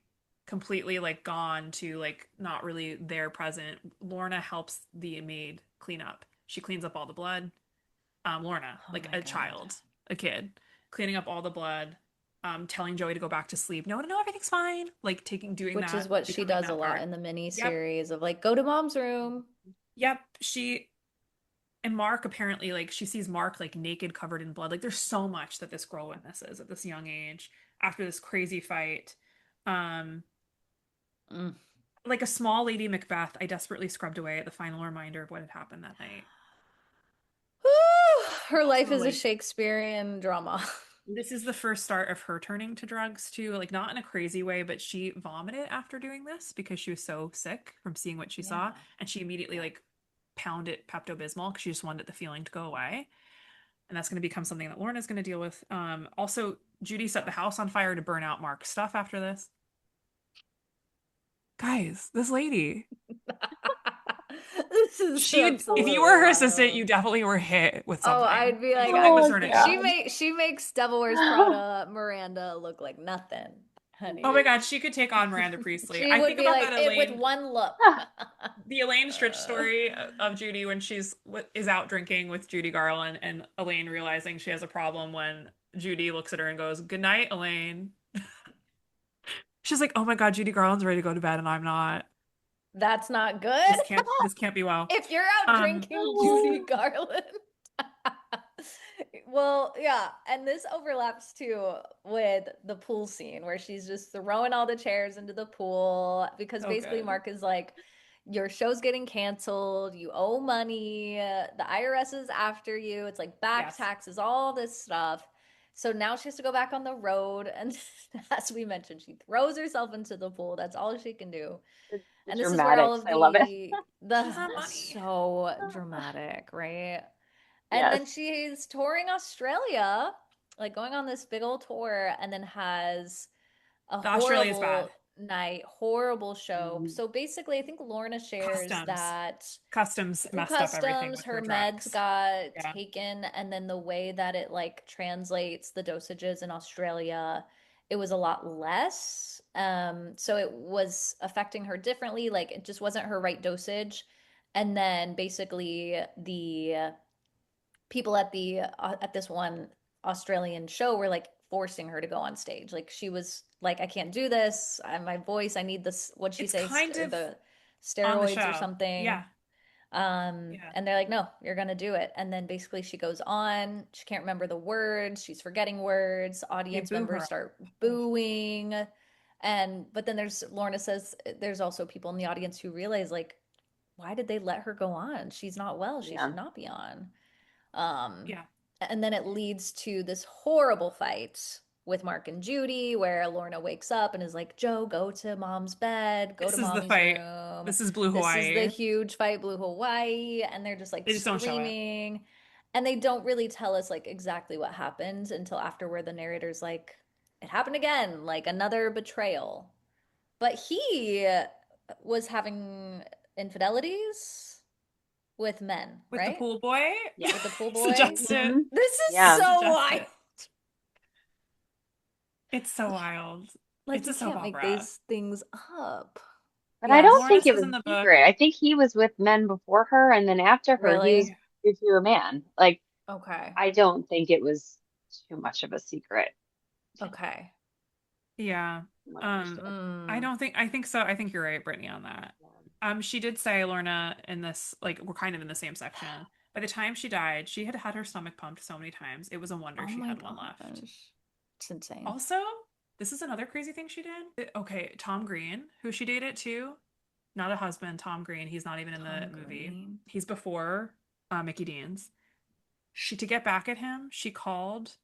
completely like gone to like not really there present. Lorna helps the maid clean up. She cleans up all the blood. Lorna, Oh like my a God. child, a kid, cleaning up all the blood, telling Joey to go back to sleep. No, no, no, everything's fine. Like doing Which is that, what she becoming does a that lot part. in the mini Yep, series of like, go to mom's room. yep. And Mark apparently like she sees Mark like naked, covered in blood. Like there's so much that this girl witnesses at this young age after this crazy fight. Um, Mm. like a small Lady Macbeth, I desperately scrubbed away at the final reminder of what had happened that night. Whew, her life Also, is a like Shakespearean drama. this is the first start of her turning to drugs too, like not in a crazy way, but she vomited after doing this because she was so sick from seeing what she saw, Yeah. and she immediately Yeah. like pounded Pepto-Bismol because she just wanted the feeling to go away. And that's going to become something that Lorna's going to deal with. Also, Judy set the house on fire to burn out Mark's stuff after this. Guys, this lady, This is she would, if you absolutely were her assistant, wild. you definitely were hit with Oh, something. I'd be Like like, something was Oh thrown at you. God. she makes Devil Wears Prada Miranda look like nothing, Oh my honey. God, she could take on Miranda Priestley. She I would think be about like that it with Elaine, one look. the Elaine Stritch story of Judy when is out drinking with Judy Garland, and Elaine realizing she has a problem when Judy looks at her and goes, "Good night, Elaine." She's like, "Oh my God, Judy Garland's ready to go to bed and I'm not. That's not good. This can't be well." If you're out Um, drinking Judy Garland. Well, yeah, and this overlaps too with the pool scene where she's just throwing all the chairs into the pool because so basically good. Mark is like, your show's getting canceled, you owe money, the IRS is after you, it's like back Yes. taxes, all this stuff. So now she has to go back on the road, and as we mentioned, she throws herself into the pool. That's all she can do. The And this is where all dramatics. of I love it. She the doesn't have money. so dramatic, right? And then Yes. she's touring Australia, like going on this big old tour, and then has a The Australia's bad. horrible night, horrible show. Mhm. So basically, I think Lorna shares Customs. that Customs through messed up everything customs, with her her meds drugs. got Yeah. taken, and then the way that it like translates the dosages in Australia, it was a lot less. So it was affecting her differently. Like it just wasn't her right dosage. And then basically the people at this one Australian show were like forcing her to go on stage. Like she was like, I can't do this. My voice. I need this. What'd she It's say? kind of The on the steroids or show. something. Yeah. Yeah. And they're like, no, you're gonna do it. And then basically she goes on. She can't remember the words. She's forgetting words. They Audience boo members her. start Ugh. booing. And but then there's Lorna says there's also people in the audience who realize like, why did they let her go on? She's not well. She Yeah. should not be on. Um, Yeah. and then it leads to this horrible fight with Mark and Judy, where Lorna wakes up and is like, Joe, go to mom's bed, go to This is the mommy's fight. room. This is Blue This is the Hawaii. huge fight, Blue Hawaii. And they're just like They just don't show it. screaming. And they don't really tell us like exactly what happened until after where the narrator's like, it happened again, like another betrayal. But he was having infidelities with men, With the right? pool boy. With the Yes. pool boy. Suggest it. Hmm. This is Yeah. so Suggest wild. it. It's so wild. Like It's you a soap can't make opera. these things up. But I Yeah, don't Lorna think it says was in a the book. secret. I think he was with men before her, and then after her, he was Really? Yeah. with your man. Like, Okay. I don't think it was too much of a secret, Okay. Yeah. from what I Um, understood. Mm. I think so. I think you're right, Brittany, on that. Yeah. She did say Lorna in this, like, we're kind of in the same section. By the time she died, she had had her stomach pumped so many times. It was a wonder Oh she my had one left. gosh. It's insane. Also, this is another crazy thing she did. Okay, Tom Green, who she dated too, not a husband, Tom Green. He's not even in the Tom movie. Green. He's before Mickey Dean's. She to get back at him, she called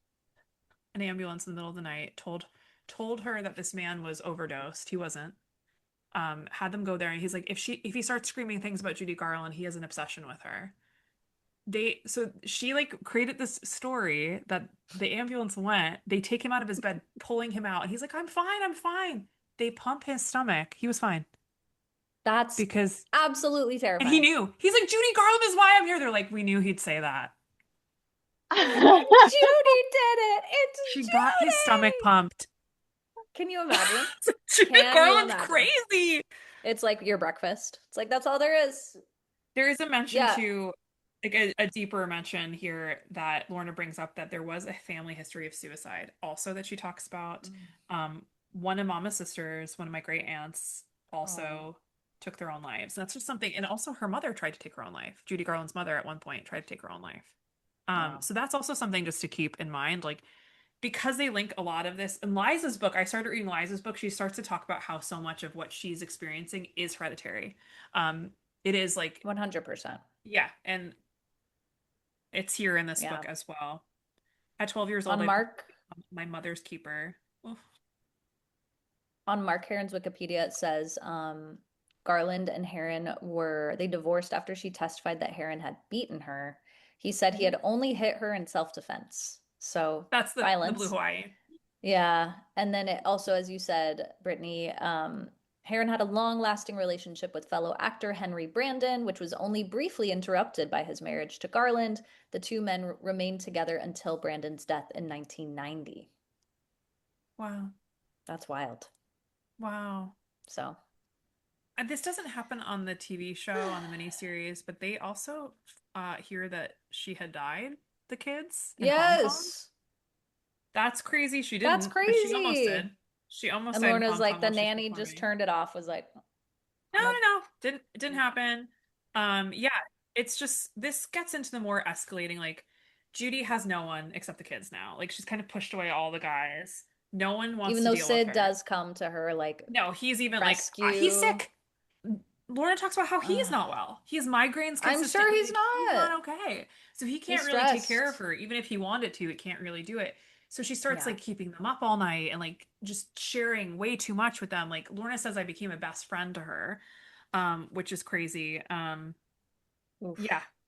an ambulance in the middle of the night, told her that this man was overdosed. He wasn't. Had them go there, and he's like, if he starts screaming things about Judy Garland, he has an obsession with her. So she like created this story that the ambulance went, they take him out of his bed, pulling him out, and he's like, I'm fine. They pump his stomach. He was fine That's because, absolutely and he terrifying. knew. He's like, Judy Garland is why I'm here. They're like, we knew he'd say that. And Judy did it. It's She got his stomach Judy. pumped. Can you imagine? Judy Can you Garland's imagine? crazy. It's like your breakfast. It's like that's all there is. There is a mention Yeah. to like a deeper mention here that Lorna brings up that there was a family history of suicide also that she talks about. One of Mama's sisters, one of my great aunts, Oh, also took their own lives. And that's just something, and also her mother tried to take her own life. Judy Garland's mother at one point tried to take her own life. wow. So that's also something just to keep in mind. Like because they link a lot of this in Liza's book, I started reading Liza's book. She starts to talk about how so much of what she's experiencing is hereditary. Um, it is like, 100%. yeah, and it's here in this Yeah. book as well. At 12 years old, On I Mark my mother's keeper. Oof. on Mark Heron's Wikipedia, it says Garland and Heron they divorced after she testified that Heron had beaten her. He said he Mhm. had only hit her in self-defense. So That's the Blue violence. Hawaii. Yeah. And then it also, as you said, Brittany, Heron had a long-lasting relationship with fellow actor Henry Brandon, which was only briefly interrupted by his marriage to Garland. The two men remained together until Brandon's death in 1990. Wow. That's wild. Wow. So, And this doesn't happen on the TV show, on the miniseries, but they also hear that she had died, the kids in Hong Kong. yes, That's crazy. She that's didn't, but she almost crazy. did. She almost And died in Lorna's Hong like, Kong the while she was nanny just performing. turned it off, was like, No, no, nope. no. Didn't happen. Yeah, it's just this gets into the more escalating, like Judy has no one except the kids now. Like she's kind of pushed away all the guys. No one wants Even to though deal with Sid her. does come to her, like, No, he's even like he's rescue. sick. Lorna talks about how he's Ugh. not well. He has migraines I'm sure consistently. he's Like he's not. not okay. So he He's can't really take care of stressed. her. Even if he wanted to, it can't really do it. So she starts Yeah. like keeping them up all night and like just sharing way too much with them. Like Lorna says I became a best friend to her, which is crazy. Yeah. Oof.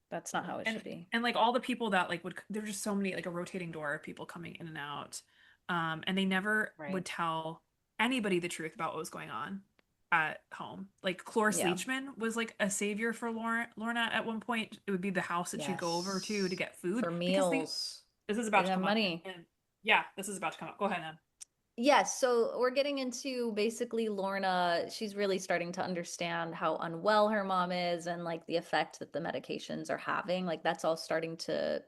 That's not how it And should be. like all the people that like would there's just so many like a rotating door of people coming in and out. And they never Right. would tell anybody the truth about what was going on at home. Like Cloris Yeah. Leachman was like a savior for Lorna at one point. It would be the house that she'd go over to Yes. get food For because meals. this is They about didn't to have come up. money. And yeah, this is about to come up. Go ahead, Em. Yes, so we're getting into basically Lorna. She's really starting to understand how unwell her mom is and like the effect that the medications are having. Like that's all starting to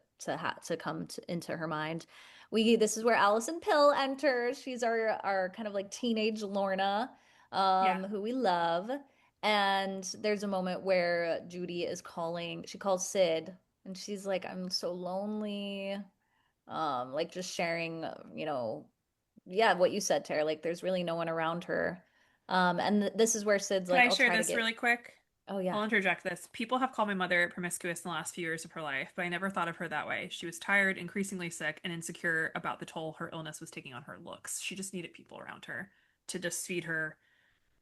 come into her mind. This is where Allison Pill enters. She's our kind of like teenage Lorna, Yeah. who we love. And there's a moment where Judy is calling. She calls Sid, and she's like, "I'm so lonely." Like just sharing, yeah, what you said, Tara, like there's really no one around her. And this is where Sid's Can like, I I'll share try to this get, really quick? oh yeah. I'll interject this. People have called my mother promiscuous in the last few years of her life, but I never thought of her that way. She was tired, increasingly sick, and insecure about the toll her illness was taking on her looks. She just needed people around her to just feed her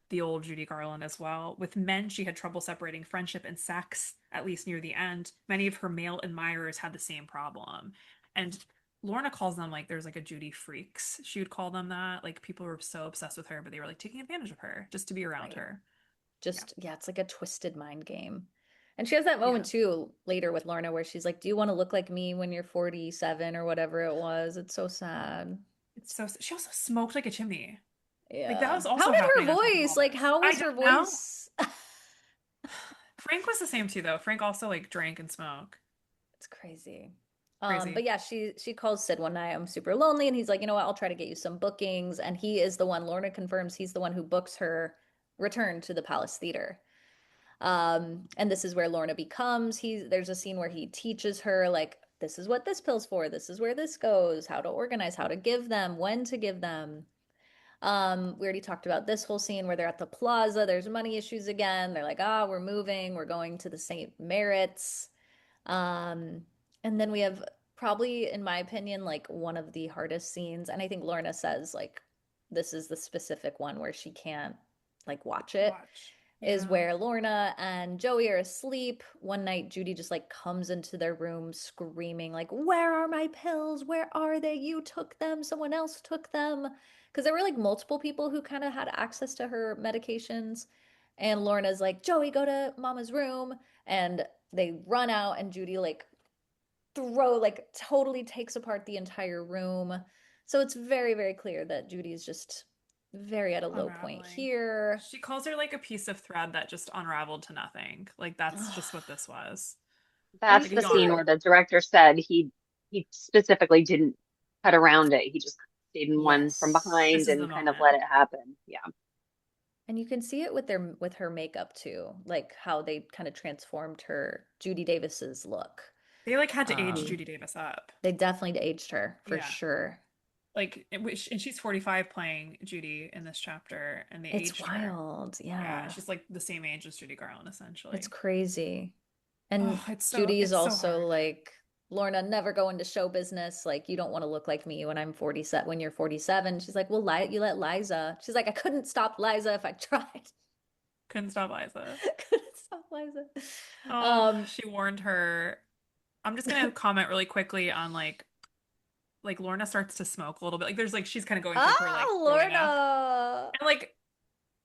the old Judy Garland as well. With men, she had trouble separating friendship and sex, at least near the end. Many of her male admirers had the same problem. And Lorna calls them like there's like a Judy freaks. She would call them that. Like people were so obsessed with her, but they were like taking advantage of her just to be around Right. her. Yeah. Just, yeah, it's like a twisted mind game. And she has that Yeah. moment too later with Lorna where she's like, do you want to look like me when you're 47 or whatever it was? It's so sad. It's so she also smoked like a chimney. Like that Yeah. was How also did her happening on top of voice, all like, this. how I was her don't know. voice? Frank was the same too, though. Frank also like drank and smoked. It's crazy. But Crazy. yeah, she calls Sid one night, I'm super lonely, and he's like, you know what, I'll try to get you some bookings. And he is the one, Lorna confirms he's the one who books her return to the Palace Theater. And this is where Lorna becomes, there's a scene where he teaches her, like, this is what this pill's for, this is where this goes, how to organize, how to give them, when to give them. We already talked about this whole scene where they're at the plaza, there's money issues again. They're like, we're moving, we're going to the St. Merritt's. Um, and then we have probably, in my opinion, like one of the hardest scenes. And I think Lorna says, like, this is the specific one where she can't like watch it, Watch. is Yeah. where Lorna and Joey are asleep. One night, Judy just like comes into their room screaming, like, where are my pills? Where are they? You took them. Someone else took them. Because there were like multiple people who kind of had access to her medications. And Lorna's like, Joey, go to mama's room. And they run out, and Judy like like totally takes apart the entire room. So it's very, very clear that Judy's just very at a low point Unraveling. here. She calls her like a piece of thread that just unraveled to nothing. Like that's just what this was. And you That's Like can the you don't scene see where the director said he specifically didn't cut around it. He just stayed in one from yes. this behind is the and kind of moment. let it happen. Yeah. And you can see it with her makeup too, like how they kind of transformed her Judy Davis's look. They like had to age Um, Judy Davis up. they definitely aged her for Yeah. sure. Like and she's 45 playing Judy in this chapter and they It's aged her. wild. Yeah, Yeah. she's like the same age as Judy Garland It's essentially. crazy. And Oh, Judy is it's so also hard. like, Lorna, never go into show business. Like, you don't want to look like me when I'm 47, when you're 47. She's like, well, you let Liza. She's like, I couldn't stop Liza if I tried. Couldn't stop Liza. Couldn't stop Liza. Oh, she warned her. I'm just gonna comment really quickly on like Lorna starts to smoke a little bit. Like there's like she's kind of going through her like Ah, growing up. Lorna. And like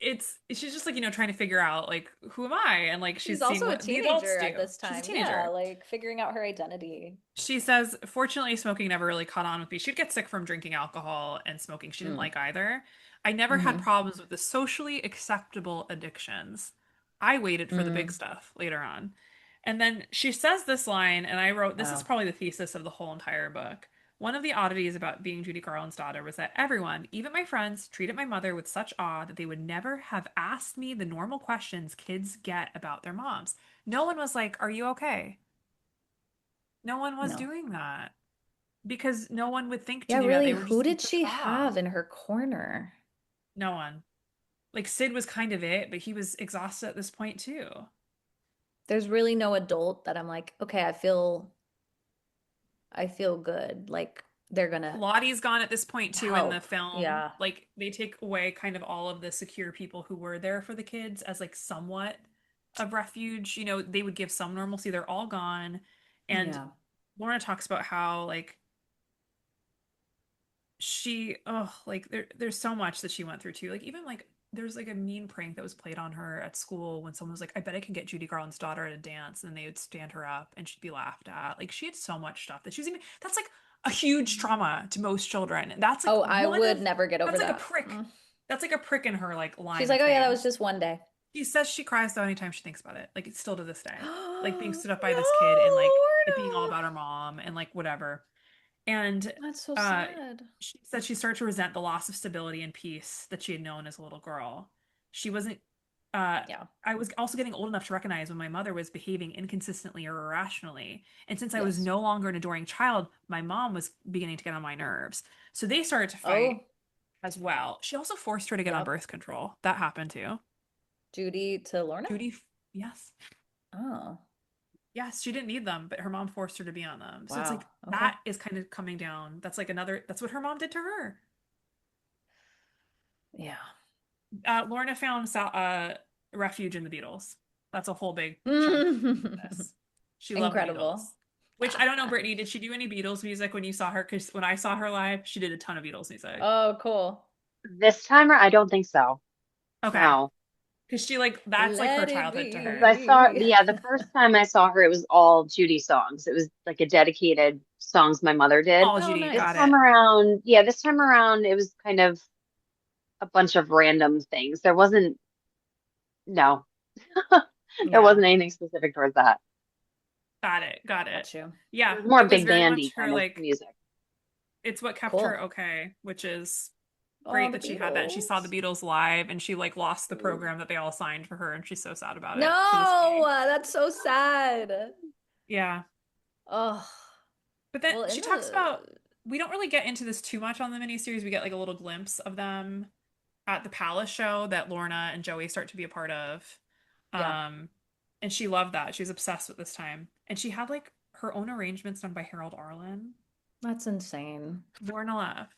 she's just like, trying to figure out like who am I? And like She's she's seeing also a what the adults teenager do. at this She's a time. Yeah, teenager. like figuring out her identity. She says, fortunately, smoking never really caught on with me. She'd get sick from drinking alcohol and smoking. She didn't Mm. like either. I never had Mm-hmm. problems with the socially acceptable addictions. I waited for the big Mm. stuff later on. And then she says this line, and I wrote, this is Wow. probably the thesis of the whole entire book. One of the oddities about being Judy Garland's daughter was that everyone, even my friends, treated my mother with such awe that they would never have asked me the normal questions kids get about their moms. No one was like, are you okay? No one was No. doing that because no one would think to Yeah, do that. really, They were who just did too pushed she off. have in her corner? No one. Like Sid was kind of it, but he was exhausted at this point too. There's really no adult that I'm like, okay, I feel good. Like they're gonna Lottie's gone at this point too in the help. film. Yeah. Like they take away kind of all of the secure people who were there for the kids as like somewhat of refuge. They would give some normalcy. They're all gone. And Yeah. Lorna talks about how like like there's so much that she went through too. Like even like there's like a mean prank that was played on her at school when someone was like, I bet I can get Judy Garland's daughter at a dance, and they would stand her up and she'd be laughed at. Like she had so much stuff that she was even that's like a huge trauma to most children. That's like Oh, I one would of never get over that's like a that. prick. Mm. That's like a prick in her like She's line like, of oh yeah, that fame. was just one day. She says she cries though anytime she thinks about it. Like it's still to this day. Like being stood up by No, this kid and like it being all Lorna. about her mom and like whatever. And That's so uh, sad. she said she started to resent the loss of stability and peace that she had known as a little girl. She wasn't, Yeah. I was also getting old enough to recognize when my mother was behaving inconsistently or irrationally. And since I was Yes. no longer an adoring child, my mom was beginning to get on my nerves. So they started to fight Oh, as well. She also forced her to get on yep. birth control. That happened too. Judy to Lorna? Judy, yes. Oh, Yes, she didn't need them, but her mom forced her to be on them. So it's wow. like Okay. that is kind of coming down. That's like that's what her mom did to her. Yeah. Lorna found refuge in the Beatles. That's a whole big chunk of this. She loved the Beatles. Incredible. Which I don't know, Brittany, did she do any Beatles music when you saw her? Because when I saw her live, she did a ton of Beatles music. Oh, cool. This timer, I don't think so. Okay. No. Because she like, that's like her Let it childhood to Because her. I saw, be. yeah, the first time I saw her, it was all Judy songs. It was like a dedicated songs my mother did. All Oh, Judy, This got nice. it. time around, yeah, this time around, it was kind of a bunch of random things. There wasn't, no, there Yeah, wasn't anything specific towards that. Got it. Got it. got you. It Yeah, was more it was big very much bandy her kind of like, music. it's what kept her Cool. okay, which is Oh, great the that she had that. She saw the Beatles. Beatles live and she like lost the Mm. program that they all signed for her and she's so sad about it to this No, day. that's so sad. Yeah. Oh, But then well, in she talks the about we don't really get into this too much on the miniseries. We get like a little glimpse of them at the Palace show that Lorna and Joey start to be a part of. yeah, Um, and she loved that. She was obsessed with this time. And she had like her own arrangements done by Harold Arlen. that's insane. Lorna Luft.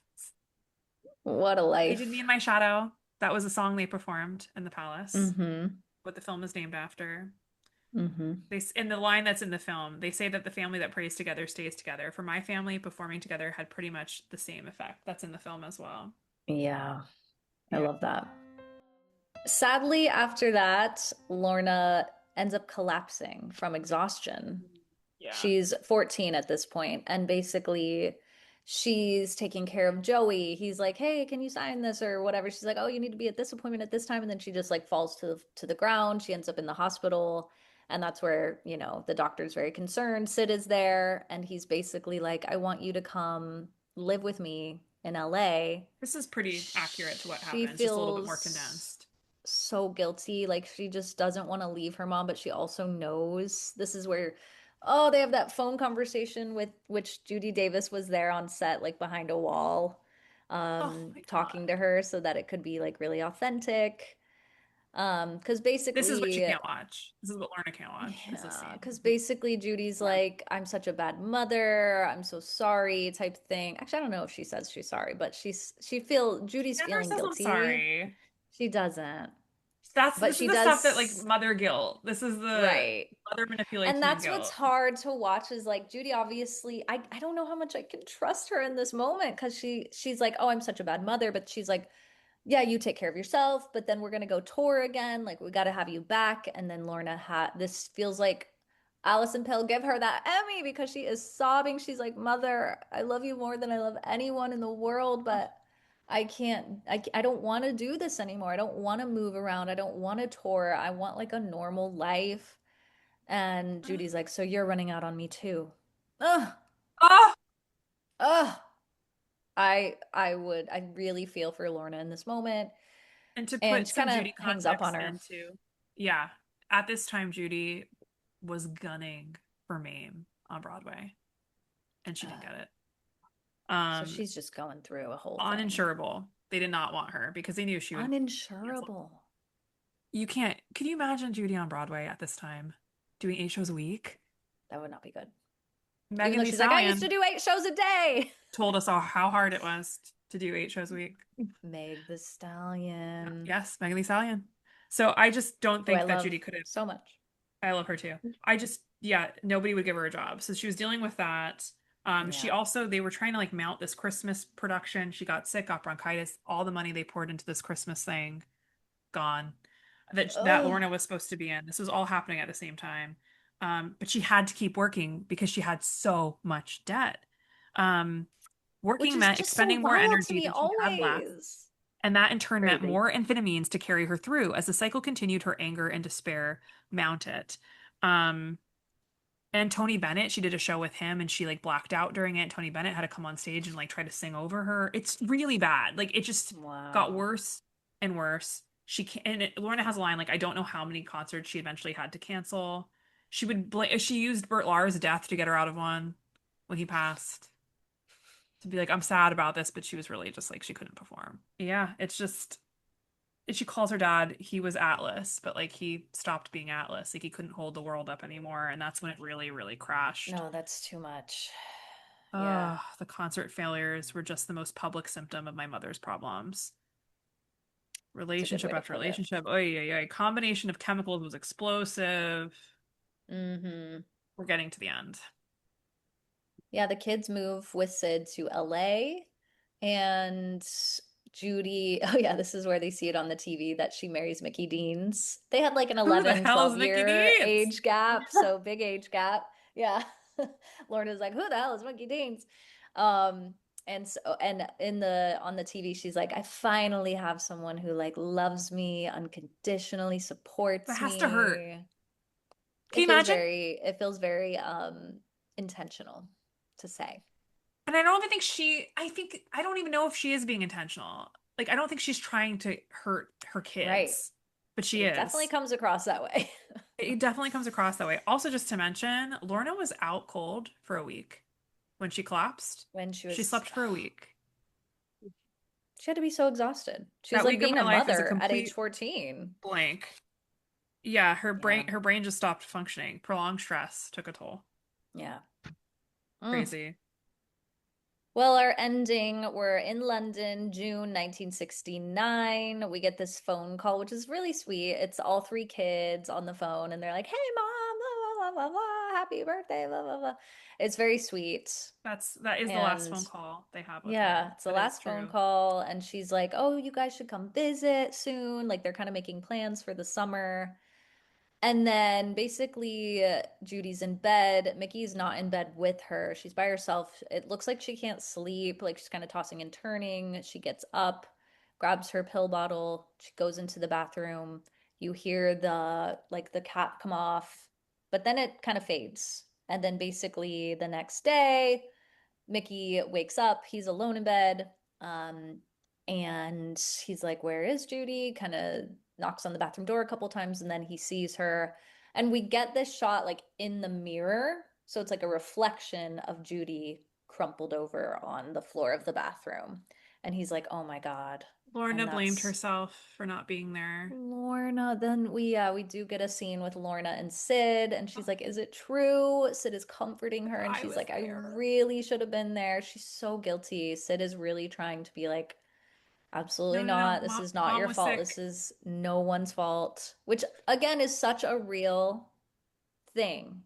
What a They did Me life. in My Shadow. That was a song they performed in the Palace, Mm-hmm. what the film is named after. Mm-hmm. In the line that's in the film, they say that the family that prays together stays together. For my family, performing together had pretty much the same effect. That's in the film as well. Yeah, I Yeah. love that. Sadly, after that, Lorna ends up collapsing from exhaustion. Yeah. She's 14 at this point, and basically she's taking care of Joey. He's like, "Hey, can you sign this or whatever?" She's like, "Oh, you need to be at this appointment at this time." And then she just like falls to the ground. She ends up in the hospital, and that's where, the doctor's very concerned. Sid is there, and he's basically like, "I want you to come live with me in LA." This is pretty accurate to what She happens, just a little bit more feels condensed. so guilty. Like she just doesn't want to leave her mom, but she also knows this is where, oh, they have that phone conversation with which Judy Davis was there on set, like behind a wall, Oh my talking God. to her so that it could be like really authentic. Because This is what she basically, can't watch. This is what Lorna can't watch, is this yeah, scene. because basically Judy's Yeah. like, "I'm such a bad mother. I'm so sorry," type thing. Actually, I don't know if she says she's sorry, but Judy's Never feeling says I'm guilty. sorry. She doesn't, This but is she the stuff that like does. mother guilt. This is the Right. mother And manipulation and that's what's guilt. hard to watch is like Judy obviously I don't know how much I can trust her in this moment because she's like, "Oh, I'm such a bad mother," but she's like, "Yeah, you take care of yourself, but then we're gonna go tour again. Like we gotta have you back." And then Lorna had this feels like Allison Pill give her that Emmy because she is sobbing. She's like, "Mother, I love you more than I love anyone in the world, but I can't, I don't want to do this anymore. I don't want to move around. I don't want to tour. I want like a normal life." And Judy's like, "So you're running out on me too." Ugh, Oh, ugh. I really feel for Lorna in this moment. and to And put she some kind of Judy hangs up on context her. into, yeah, at this time Judy was gunning for Mame on Broadway, and she didn't Ugh. get it. So Um, she's just going through a whole thing. uninsurable. They did not want her because they knew she would cancel. Uninsurable. You can't. Can you imagine Judy on Broadway at this time doing 8 shows a week? That would not be good. Even Megan though Thee she's like, "I used to Stallion do 8 shows a day." told us all how hard it was to do 8 shows a week. Meg the Stallion, Yes, Megan Thee Stallion. So I just don't who I think that love Judy could have. so much. I love her too. I just, yeah, nobody would give her a job. So she was dealing with that. She Yeah. also, they were trying to like mount this Christmas production. She got sick, got bronchitis. All the money they poured into this Christmas thing, gone. That Ugh. Lorna was supposed to be in. This was all happening at the same time. But she had to keep working because she had so much debt. Um, Which Working is meant just so expending more wild to energy me than she had left. always. And that in turn meant Crazy. more amphetamines to carry her through. As the cycle continued, her anger and despair mounted. Um, and Tony Bennett, she did a show with him and she like blacked out during it. Tony Bennett had to come on stage and like try to sing over her. It's really bad. Like it just got Wow. worse and worse. Lorna has a line like, I don't know how many concerts she eventually had to cancel. She used Bert Lahr's death to get her out of one when he passed, to be like, I'm sad about this, but she was really just like she couldn't perform. Yeah, it's just she calls her dad, he was Atlas, but like he stopped being Atlas. Like he couldn't hold the world up anymore. And that's when it really, really crashed. No, that's too much. Yeah. The concert failures were just the most public symptom of my mother's problems. It's a good way Relationship to after put it. relationship. Oh yeah, yeah. Combination of chemicals was explosive. Mm-hmm. We're getting to the end. Yeah, the kids move with Sid to LA, and Judy, oh yeah, this is where they see it on the TV that she marries Mickey Deans. They had like an Who the 11, hell is 12 Mickey year Deeds? age gap, so big age gap. Yeah. Lorna's like, "Who the hell is Mickey Deans?" Um, and so and in the on the TV, she's like, "I finally have someone who like loves me, unconditionally That supports has to hurt. me." Can you imagine? It feels very intentional to say. And I don't even think I don't even know if she is being intentional. Like I don't think she's trying to hurt her Right. kids, but she It definitely is. comes across that way. It definitely comes across that way. Also, just to mention, Lorna was out cold for a week when she collapsed. When she She was, slept for a week. she had to be so exhausted. She was That like week of being my a life is a mother at age complete 14. blank. Yeah, Yeah. her brain just stopped functioning. Prolonged stress took a toll. Yeah. Mm. Crazy. Well, our ending, we're in London, June 1969. We get this phone call, which is really sweet. It's all three kids on the phone, and they're like, "Hey, mom, blah, blah, blah, blah, blah, happy birthday, blah, blah, blah." It's very sweet. That is the last phone And call they have with yeah, her. it's the That is last phone true. call, and she's like, "Oh, you guys should come visit soon." Like they're kind of making plans for the summer. And then basically, Judy's in bed. Mickey's not in bed with her. She's by herself. It looks like she can't sleep, like she's kind of tossing and turning. She gets up, grabs her pill bottle. She goes into the bathroom. You hear the cap come off, but then it kind of fades. And then basically the next day, Mickey wakes up. He's alone in bed. Um, and he's like, "Where is Judy?" Kind of knocks on the bathroom door a couple times and then he sees her. And we get this shot like in the mirror. So it's like a reflection of Judy crumpled over on the floor of the bathroom. And he's like, "Oh my God." Lorna And blamed that's herself for not being there. Lorna. Then we do get a scene with Lorna and Sid, and she's like, "Is it true?" Sid is comforting her, and I she's was like, "I there. really should have been there." She's so guilty. Sid is really trying to be like, "Absolutely No, no, no. not. This is not Mom your was fault. This sick. is no one's fault." Which again is such a real thing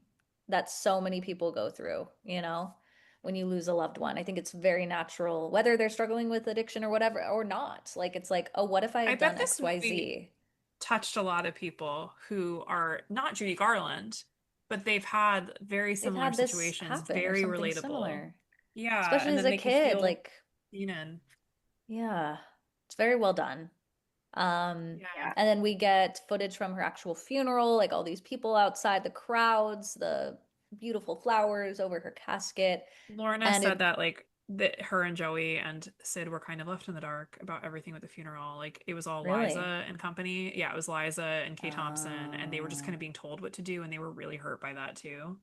that so many people go through, when you lose a loved one. I think it's very natural, whether they're struggling with addiction or whatever or not. Like it's like, "Oh, what if I I had bet done this movie XYZ?" touched a lot of people who are not Judy Garland, but they've had very They've similar had this situations, happen or very something relatable. similar, Yeah, especially and as then a they can kid. feel Like, seen in. yeah, it's very well done. Um, Yeah. Yeah. and then we get footage from her actual funeral, like all these people outside, the crowds, the beautiful flowers over her casket. Lorna And said it that like that her and Joey and Sid were kind of left in the dark about everything with the funeral. Like it was all really, Liza and company. Yeah, it was Liza and Kay Thompson, and they were just kind oh, of being told what to do, and they were really hurt by that too.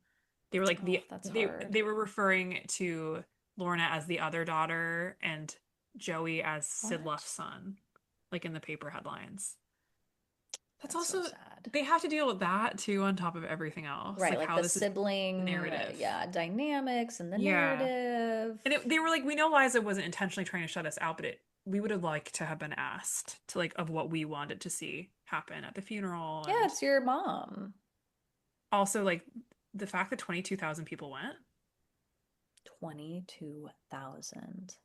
They were like oh, that's hard. they were referring to Lorna as the other daughter and Joey as Sid What? Luft's son, like in the paper headlines. That's That's so also sad. they have to deal with that too on top of everything else, Right, like like how the this is the sibling, narrative. yeah, dynamics and the Yeah. narrative. And they were like, we know Liza wasn't intentionally trying to shut us out, but we would have liked to have been asked to like of what we wanted to see happen at the funeral. Yeah, And it's your mom. also like the fact that 22,000 people went. 22,000.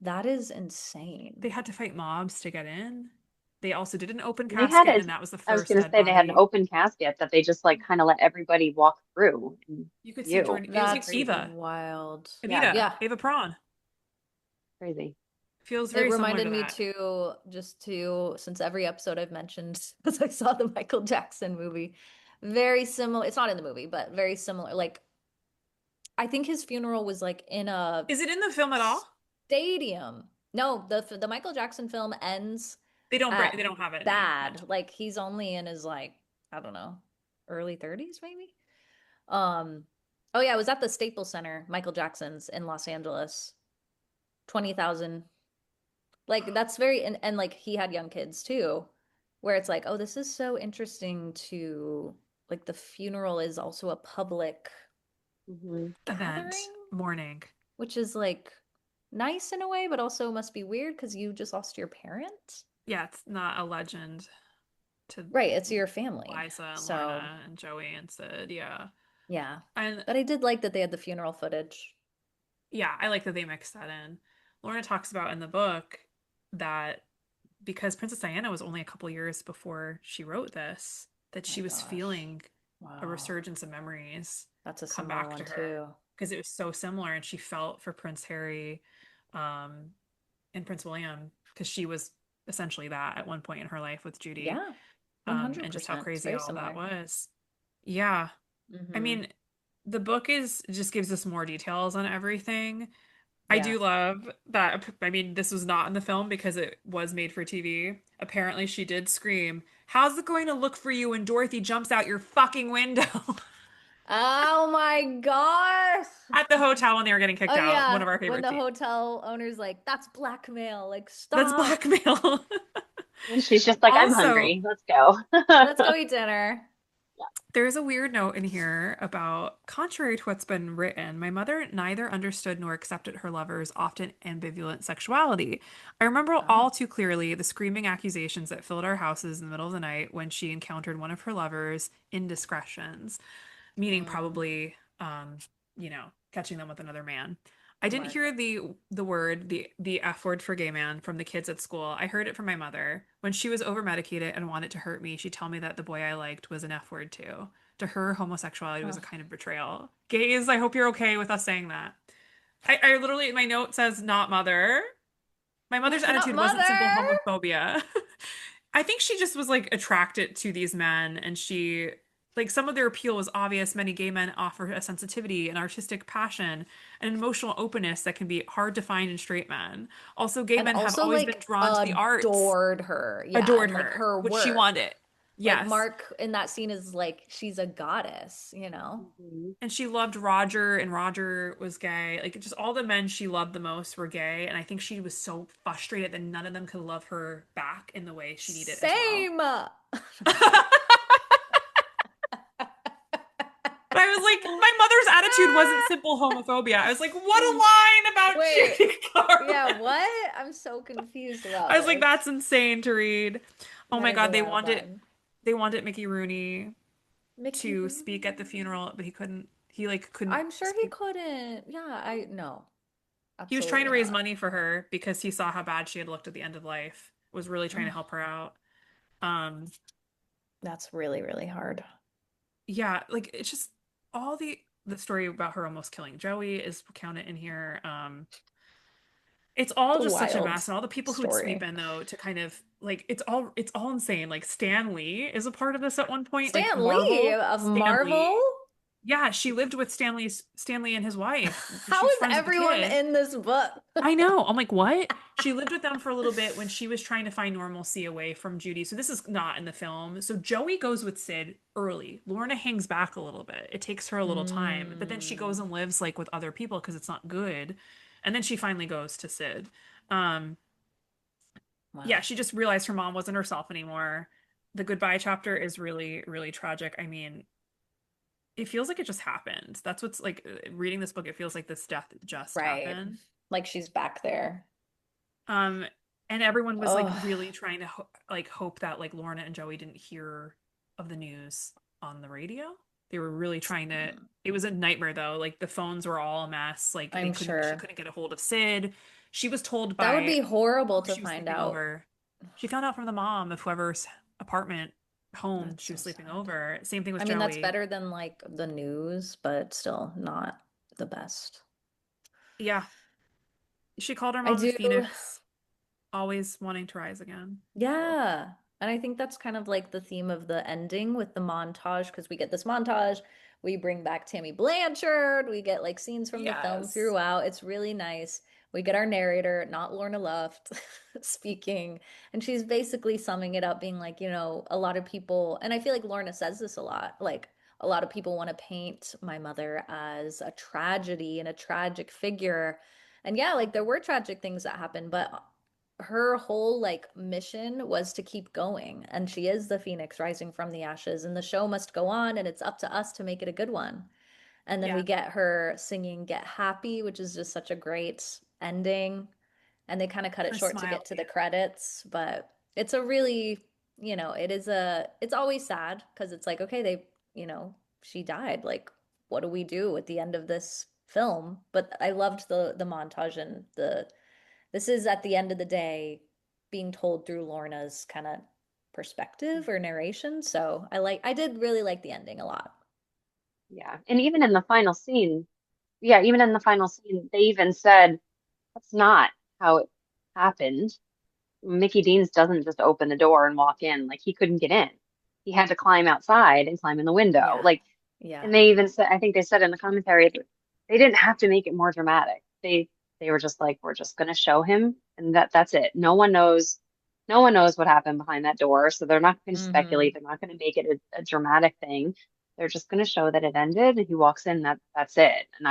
That is They insane. had to fight mobs to get in. They also did an open They had casket, a, and that was the I was first going to dead say they had an body. open casket that they just like kind of let everybody walk through and You could see view. Jordan. It was like That's Eva, wild. Yeah, Evita, Yeah. Eva Prawn. crazy. Feels It very similar reminded to me that. too, since every episode I've mentioned, because I saw the Michael Jackson movie, very similar. It's not in the movie, but very similar. Like, I think his funeral was like in a Is it in the film at all? stadium. No, the Michael Jackson film ends They at don't have it bad. mentioned. Like he's only in his like, I don't know, early 30s maybe. Um, oh yeah, it was at the Staples Center, Michael Jackson's in Los Angeles. 20,000. Like that's very and like he had young kids too, where it's like, "Oh, this is so interesting to like the funeral is also a public Hmm. Event gathering, morning. which is like nice in a way, but also must be weird because you just lost your parent." Yeah, it's not a legend to Right, it's your family. Liza and So, Lorna and Joey and Sid. Yeah. yeah. And But I did like that they had the funeral footage. yeah, I like that they mixed that in. Lorna talks about in the book that because Princess Diana was only a couple years before she wrote this, that My she was gosh. feeling a Wow. resurgence of memories That's a come similar back to one her too. because it was so similar and she felt for Prince Harry um, and Prince William because she was essentially that at one point in her life with Judy Yeah. and just how 100%. It's crazy very all that similar. was. Yeah. I Mm-hmm. mean, the book is just gives us more details on everything. I Yeah. do love that. I mean, this was not in the film because it was made for TV. Apparently, she did scream, "How's it going to look for you when Dorothy jumps out your fucking window?" Oh my gosh. at the hotel when they were getting kicked Oh out. One yeah, of our when favorite the scenes. hotel owner's like, "That's blackmail. Like, That's stop. blackmail. And she's just like, I'm Also, hungry. Let's go. Let's go eat dinner." there's a weird note in here about, contrary to what's been written, my mother neither understood nor accepted her lover's often ambivalent sexuality. I remember all Oh. too clearly the screaming accusations that filled our houses in the middle of the night when she encountered one of her lover's indiscretions, meaning Mm. probably, catching them with another man. I didn't Mark. hear the word, the F word for gay man from the kids at school. I heard it from my mother. When she was over medicated and wanted to hurt me, she'd tell me that the boy I liked was an F word too. To her, homosexuality was a Ugh. kind of betrayal. Gays, I hope you're okay with us saying that. I literally, my note says not mother. My mother's Not attitude wasn't simple mother. homophobia. I think she just was like attracted to these men and like some of their appeal was obvious. Many gay men offer a sensitivity, an artistic passion, and an emotional openness that can be hard to find in straight men. Also, gay And men have also always been like drawn to the arts, adored her. Yeah, adored and like her, her which she work. wanted. Like Yes. Mark in that scene is like she's a goddess, you know? Mhm. And she loved Roger, and Roger was gay. Like, just all the men she loved the most were gay. And I think she was so frustrated that none of them could love her back in the way she needed as well. Same. But I was like, my mother's attitude wasn't simple homophobia. I was like, what a line about Wait, Judy yeah, Garland. what? I'm so confused about I was like, this. that's insane to read. Oh That my is a God, wild line. they wanted Mickey Rooney Mickey to speak at the Rooney. funeral, but he couldn't. He like couldn't I'm sure he speak. couldn't. Yeah, I no, He was trying to absolutely raise not. money for her because he saw how bad she had looked at the end of life. Was really trying to Ugh, help her out. Um, that's really, really hard. yeah, like it's just all the story about her almost killing Joey is counted in here. It's all The just such a wild mess, and all the people who would sweep story. in though to kind of like it's all insane. Like Stan Lee is a part of this at one point. Like Stan Lee Marvel, of Stan Marvel? Lee. Yeah, she lived with Stanley and his wife. She How was is friends with the everyone kid. in this book? I know. I'm like, what? She lived with them for a little bit when she was trying to find normalcy away from Judy. So this is not in the film. So Joey goes with Sid early. Lorna hangs back a little bit. It takes her a little time, but then she goes Mm, and lives like with other people because it's not good. And then she finally goes to Sid. Um, yeah, wow. she just realized her mom wasn't herself anymore. The goodbye chapter is really, really tragic. I mean, it feels like it just happened. That's what's like reading this book, it feels like this death just Right. happened. Like she's back there. Um, and everyone was like Oh, really trying to like hope that like Lorna and Joey didn't hear of the news on the radio. They were really trying to. It was a nightmare though. Like the phones were all a mess. Like I'm she sure. couldn't get a hold of Sid. She was told That would by be horrible who to she was find sleeping out. over. She found out from the mom of whoever's apartment home That's she so was sleeping sad. over. Same thing with I mean, that's Joey. better than like the news, but still not the best. Yeah, she called her I mom the do. Phoenix, always wanting to rise again. So Yeah. And I think that's kind of like the theme of the ending with the montage, because we get this montage, we bring back Tammy Blanchard, we get like scenes from the film yes, throughout. It's really nice. We get our narrator, not Lorna Luft, speaking, and she's basically summing it up, being like, a lot of people, and I feel like Lorna says this a lot, like a lot of people want to paint my mother as a tragedy and a tragic figure. And yeah, like there were tragic things that happened, but her whole like mission was to keep going, and she is the phoenix rising from the ashes, and the show must go on, and it's up to us to make it a good one. And then we yeah, get her singing Get Happy, which is just such a great ending, and they kind of cut it her short to smile get to the credits, but it's a really, it's always sad because it's like, okay, she died, like what do we do at the end of this film? But I loved the montage, and the this is at the end of the day being told through Lorna's kind of perspective or narration. So I did really like the ending a lot. Yeah. And even in the final scene, yeah, even in the final scene, they even said that's not how it happened. Mickey Deans doesn't just open the door and walk in. Like he couldn't get in. He had to climb outside and climb in the window. Yeah. Like, Yeah. and they even said, I think they said in the commentary that they didn't have to make it more dramatic. They were just like, we're just gonna show him and that's it. No one knows what happened behind that door. So they're not gonna Mm-hmm. speculate. They're not gonna make it a dramatic thing. They're just gonna show that it ended and he walks in, that's it. And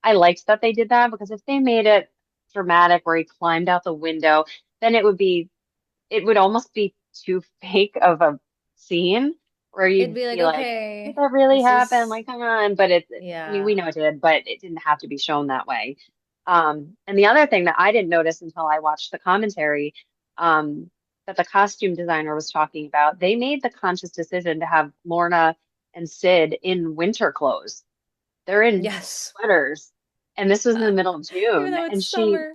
I liked that they did that because if they made it dramatic where he climbed out the window, then it would almost be too fake of a scene where It'd you'd be like, be like, did okay, that really this happen? is, Like, come on. I mean, we yeah. know it did, but it didn't have to be shown that way. And the other thing that I didn't notice until I watched the commentary, um, that the costume designer was talking about, they made the conscious decision to have Lorna and Sid in winter clothes. They're in Yes. sweaters And this was in the middle of Even June. though And it's she, summer.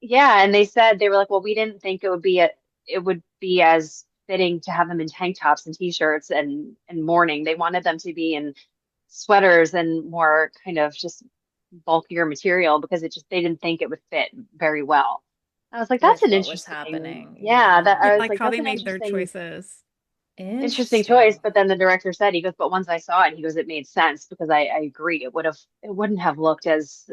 yeah, and they said, they were like, well, we didn't think it would be as fitting to have them in tank tops and t-shirts and morning. They wanted them to be in sweaters and more kind of just bulkier material because it just they didn't think it would fit very well. I was like, that's With an what was interesting, happening. yeah, that Yeah, Yeah. I was like like, how that's they an made their interesting choices. interesting choice. Interesting. But then the director said, he goes, but once I saw it, he goes, it made sense because I agree. It wouldn't have looked as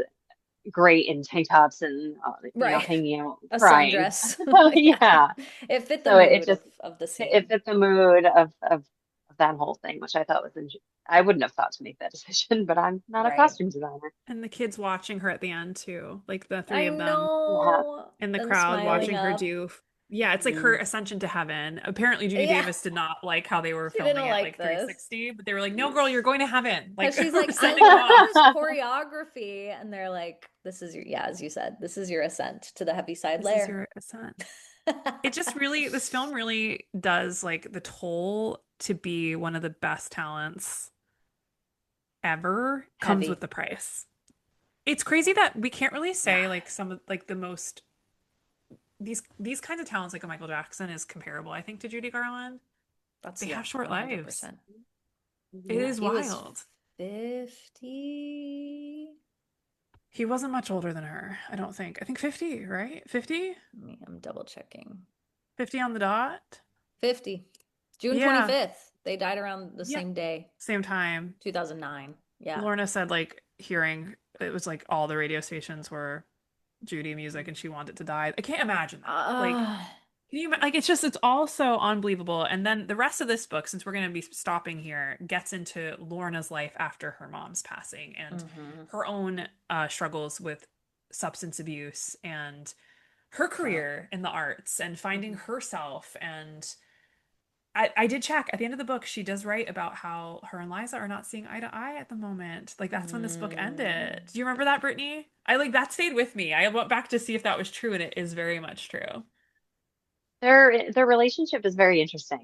great in tank tops and Right. hanging out A crying. sundress. Yeah. Yeah. It fit the So it mood just of the it scene. fit the mood of that whole thing, which I thought was I wouldn't have thought to make that decision, but I'm not a Right. costume designer. And the kids watching her at the end too, like the I three of them Yeah. know. in the Them crowd smiling watching her up. do. Yeah, it's like her Mm. ascension to heaven. Apparently, Judy Yeah. Davis did not like how they were She didn't filming it like like this. 360, but they were like, "No, girl, you're going to heaven. Like Because she's we're like, I sending you love off. this choreography. And they're like, this is your, yeah, as you said, this is your ascent to the heavy side This is layer. your ascent." It just really, this film really does like the toll to be one of the best talents ever comes with Heavy. the price. It's crazy that we can't really say like some of like the most these kinds of talents like a Michael Jackson is comparable, I think, to Judy Garland. That's, They yeah, have short lives. 100%. It Yeah. is He was wild. 50. He wasn't much older than her, I don't think. I think 50, right? 50? I'm double checking. 50 on the dot? 50. June Yeah. 25th. They died around the Yeah. same day, Same time. 2009. Yeah. Lorna said like hearing it was like all the radio stations were Judy music and she wanted to die. I can't imagine that. Like, Uh, can you like it's all so unbelievable. And then the rest of this book, since we're going to be stopping here, gets into Lorna's life after her mom's passing and mhm. her own struggles with substance abuse and her Wow. career in the arts and finding Mhm. herself. And I did check at the end of the book, she does write about how her and Liza are not seeing eye to eye at the moment. Like that's when this book ended. Mm. Do you remember that, Brittany? I like that stayed with me. I went back to see if that was true, and it is very much true. Their relationship is very interesting. I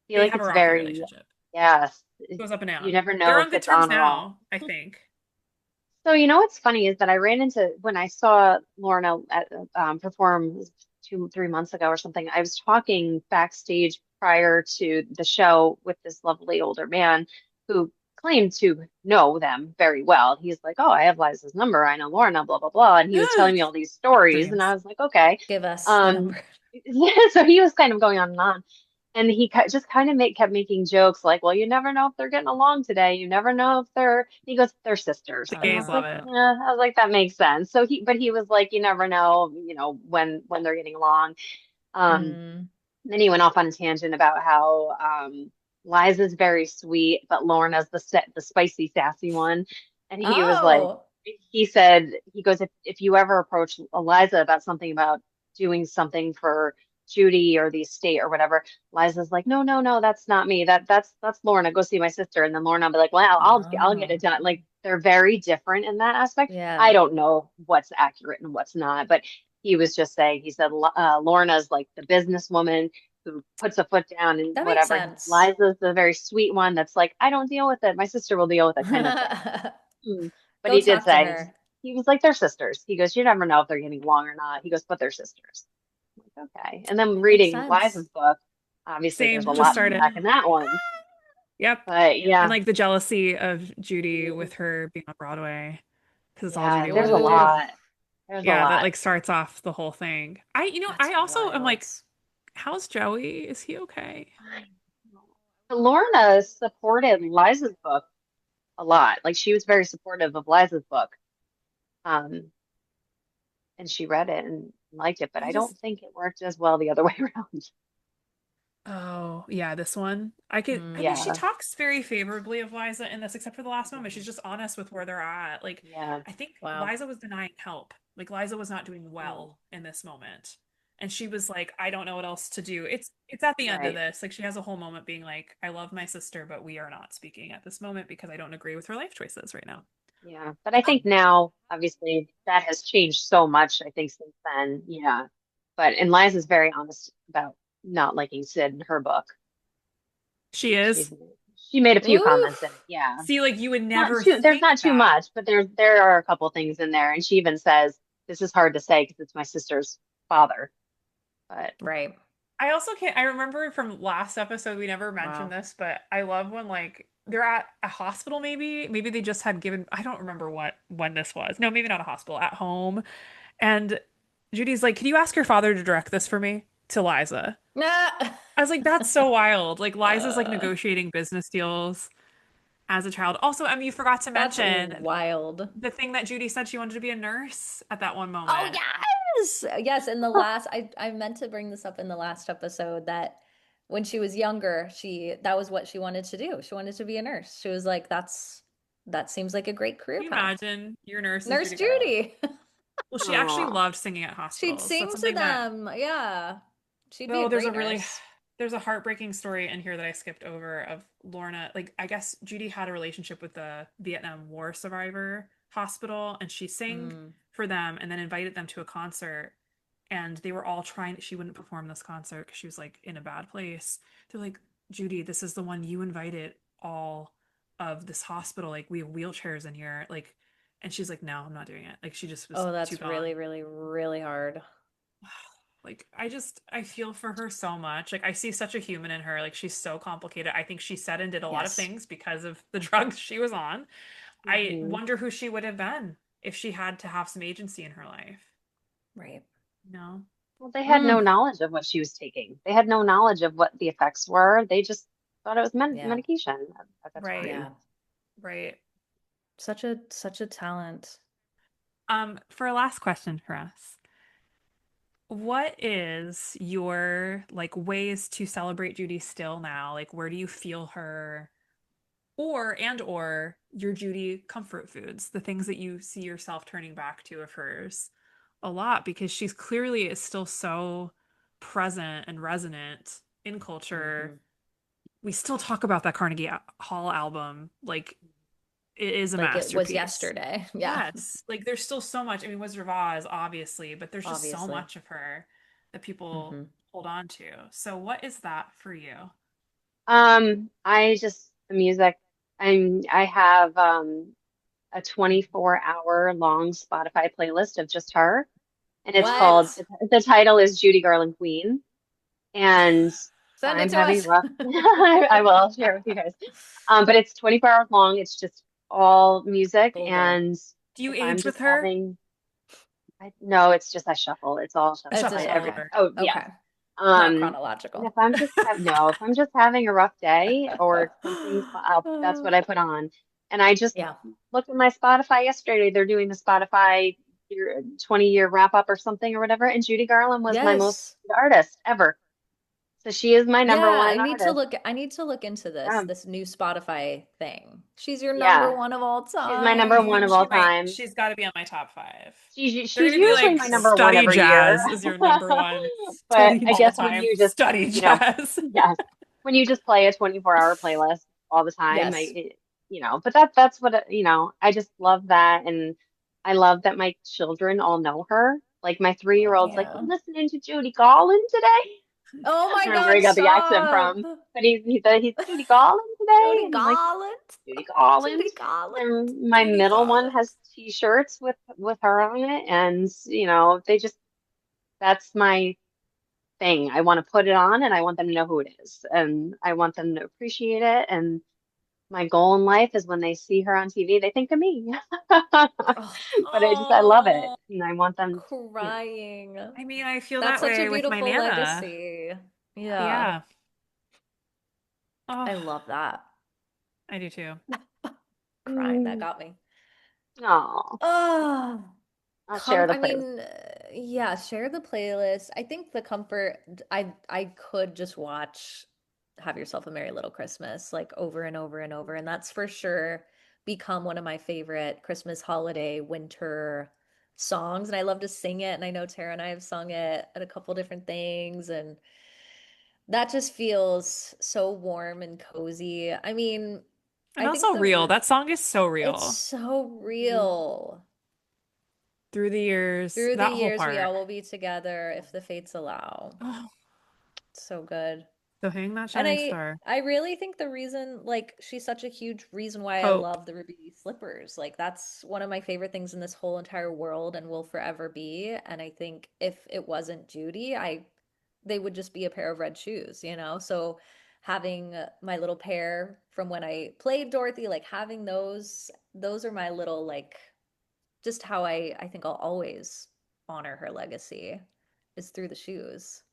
feel They like have a it's rocky very, relationship. yes. Goes up and You down. never know They're if on good it's terms on or off. now, I think. So, what's funny is that I ran into when I saw Lorna perform 3 months ago or something. I was talking backstage prior to the show with this lovely older man who claimed to know them very well. He's like, "Oh, I have Liza's number. I know Lorna, blah blah blah," and he was telling me all these stories, and I Dreams. was like, "Okay." Give us the Um, number. so he was kind of going on and on. And he just kind of kept making jokes like, well, you never know if they're getting along today. You never know if he goes, they're sisters. The And I gays was love like, it. yeah, I was like, that makes sense. But he was like, you never know, when they're getting along. Um, Mm. then he went off on a tangent about how, Liza's very sweet, but Lorna's the spicy, sassy one. And he was like, Oh. he said, he goes, if you ever approach Eliza about something about doing something for Judy or the estate or whatever, Liza's like, no, no, no, that's not me. That's Lorna. Go see my sister. And then Lorna will be like, well, I'll get Oh. it done. Like they're very different in that aspect. I Yeah. don't know what's accurate and what's not, but he was just saying, he said, Lorna's like the businesswoman who puts a foot down and That makes whatever. sense. Liza's the very sweet one that's like, I don't deal with it. My sister will deal with it kind of thing. Hmm. But Go he did talk to say, her. he was like, they're sisters. He goes, you never know if they're getting along or not. He goes, but they're sisters. I'm like, okay. And then It makes reading sense. Liza's book, obviously there's a Same, just lot to started. unpack in that one. Yep. But And yeah, like the jealousy of Judy with her being on Broadway because it's all yeah, Judy there's a wanted to do. Ooh, lot. There's a Yeah, that lot. like starts off the whole thing. that's I also am wild. like, how's Joey? Is he okay? Lorna supported Liza's book a lot. Like she was very supportive of Liza's book. Um, and she read it and liked it, but I I just don't think it worked as well the other way around. Oh, yeah, this one. I mean, she Yeah, Mm. talks very favorably of Liza in this, except for the last moment. She's just honest with where they're at. Like, yeah. I think Wow. Liza was denying help. Like, Liza was not doing well in this moment. And she was like, I don't know what else to do. It's at the end of Right. this. Like, she has a whole moment being like, I love my sister, but we are not speaking at this moment because I don't agree with her life choices right now. Yeah. But I think now, obviously, that has changed so much, I think, since then. Yeah. And Liza's very honest about not liking Sid in her book. She She's is. She made a few comments in Oof. it. Yeah. See, like you would Not never too, there's think not too that. much, but there are a couple things in there. And she even says, this is hard to say because it's my sister's father. But Right. I also can't. I remember from last episode we never mentioned Wow. this, but I love when like they're at a hospital. Maybe they just had given. I don't remember what when this was. No, maybe not a hospital. At home, and Judy's like, "Can you ask your father to direct this for me to Liza?" Nah. I was like, "That's so wild." Like Liza's like Uh, negotiating business deals as a child. Also, I mean, you forgot to that's mention wild. the thing that Judy said she wanted to be a nurse at that one Oh moment. yes. Yes, in the last I meant to bring this up in the last episode that when she was younger, she that was what she wanted to do. She wanted to be a nurse. She was like, that seems like a great career Can you path. imagine your nurse is Nurse Judy Garland? Judy. Well, she actually oh, loved singing at She'd hospitals. That's sing to something that them. Yeah. She'd be Oh, a great nurse. there's a heartbreaking story in here that I skipped over of Lorna. Like, I guess Judy had a relationship with the Vietnam War survivor hospital, and she sang Mm. for them and then invited them to a concert. And they were all trying, she wouldn't perform this concert because she was like in a bad place. They're like, Judy, this is the one you invited all of this hospital. Like, we have wheelchairs in here. Like, and she's like, no, I'm not doing it. Like, she just was Oh, too that's gone. really, really, really hard. Like I feel for her so much. Like I see such a human in her. Like she's so complicated. I think she said and did a lot of Yes. things because of the drugs she was on. I mhm. wonder who she would have been if she had to have some agency in her life. Right. No. Well, they had no Mm. knowledge of what she was taking. They had no knowledge of what the effects were. They just thought it was Yeah. medication at the Right. time. Yeah. Right. Such a talent. For a last question for us. What is your like ways to celebrate Judy still now? Like where do you feel her or your Judy comfort foods, the things that you see yourself turning back to of hers a lot because she's clearly is still so present and resonant in culture. Hmm. We still talk about that Carnegie Hall album like it is a Like it was masterpiece. yesterday. Yeah. Yes, like there's still so much. I mean, Wizard of Oz, obviously, but there's just so Obviously. much of her that people Hmm. hold on to. So, what is that for you? I just the music. I have a 24-hour long Spotify playlist of just her, and it's called What? the title is Judy Garland Queen. And if Send it I'm to having a us. rough, I will I'll share it with you guys. But it's 24 hours long. It's just all music, Golden. and Do you if I'm age with just her? having, no, it's just I shuffle. It's all A shuffle. It's a shuffle shuffle. order. Oh yes. Okay. Not Um, and chronological. if I'm just no, if I'm just having a rough day or something, that's what I put on. And I just Yeah. looked at my Spotify yesterday. They're doing the Spotify 20-year wrap up or something or whatever. And Judy Garland was my most Yes. listened artist ever. So she is my number Yeah, one artist. I need to look into Yeah. this new Spotify thing. She's your number Yeah. one of all She's my number I one time. think of all she might, time. she's got to be on my top five. They're She's gonna be usually like my number one study every year. jazz is your number one. But Study I all the guess when time. you just, Study you know, jazz. yes, when you just play a 24-hour playlist all the time, Yes. but that's what, I just love that. And I love that my children all know her. Like my 3-year-old's like, we're Yeah. listening to Judy Garland today. Oh I my don't know where God, he got the accent stop. from, but he said he's Judy Garland today. Jody And I'm like, Garland. Judy Garland. Judy Garland. And my Judy middle one Garland. has t-shirts with her on it. And, they just, that's my thing. I want to put it on and I want them to know who it is. And I want them to appreciate it. And my goal in life is when they see her on TV, they think of me. Oh, But I love it. Oh, And I want them, crying. I mean, I feel That's that such a way with my beautiful Nana. legacy. Yeah, Yeah. Oh, I love that. I do too. Crying, that got me. oh, Oh, I'll share the I playlist. mean, yeah, share the playlist. I think the comfort, I could just watch Have Yourself a Merry Little Christmas like over and over and over, and that's for sure become one of my favorite Christmas holiday winter songs. And I love to sing it, and I know Tara and I have sung it at a couple different things, and that just feels so warm and cozy. I mean, And I think also real. That song is so it's real. so Mhm. real. Through the years, Through the that whole years, we part. all will be together if the fates allow. Oh, So good. So hang that And shining star. I really think the reason, like, she's such a huge reason why I Hope. love the ruby slippers. Like, that's one of my favorite things in this whole entire world and will forever be. And I think if it wasn't Judy, they would just be a pair of red shoes, you know? So having my little pair from when I played Dorothy, like having those are my little like just how I think I'll always honor her legacy is through the shoes.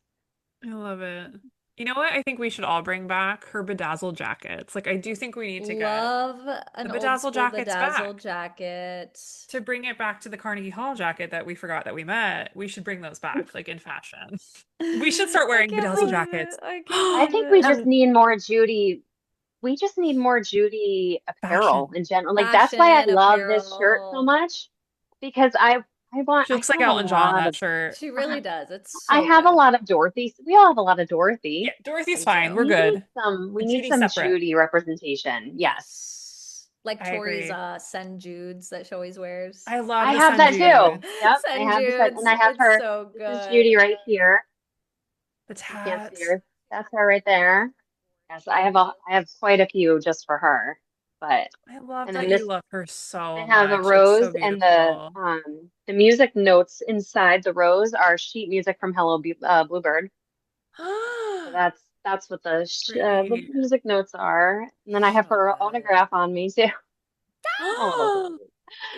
I love it. You know what? I think we should all bring back her bedazzled jackets. Like, I do think we need to get Love the an old bedazzled school jackets bedazzled back. jacket. To bring it back to the Carnegie Hall jacket that we forgot that we met, we should bring those back, like in fashion. We should start I wearing can't bedazzled believe it. jackets. I can't I believe think we it. just And need more Judy. We just need more Judy apparel fashion. in general. Like that's why I Fashion, love this shirt so apparel. much because She I looks like have a Elton John in lot that of shirt. She really does. It's I so have a good. lot of Dorothy. We all have a lot of Yeah, Dorothy. Dorothy's We fine. do. We're good. We need Judy's some separate. Judy representation. Yes. Yes. Like I Tori's agree. Send Judes that she always wears. I love I the have that too. Sanjudes. Yep. I Send have the set and Judes. I have It's her. so This is Judy good. right here. The You can't see tats. her. That's her right there. Yes, I have quite a few just for her. But I love and that then you this love her I so have a much. It's so rose and beautiful. the music notes inside the rose are sheet music from Bluebird. So that's what the Brittany. music notes are. And then I have So her good. autograph on me too. I'm a little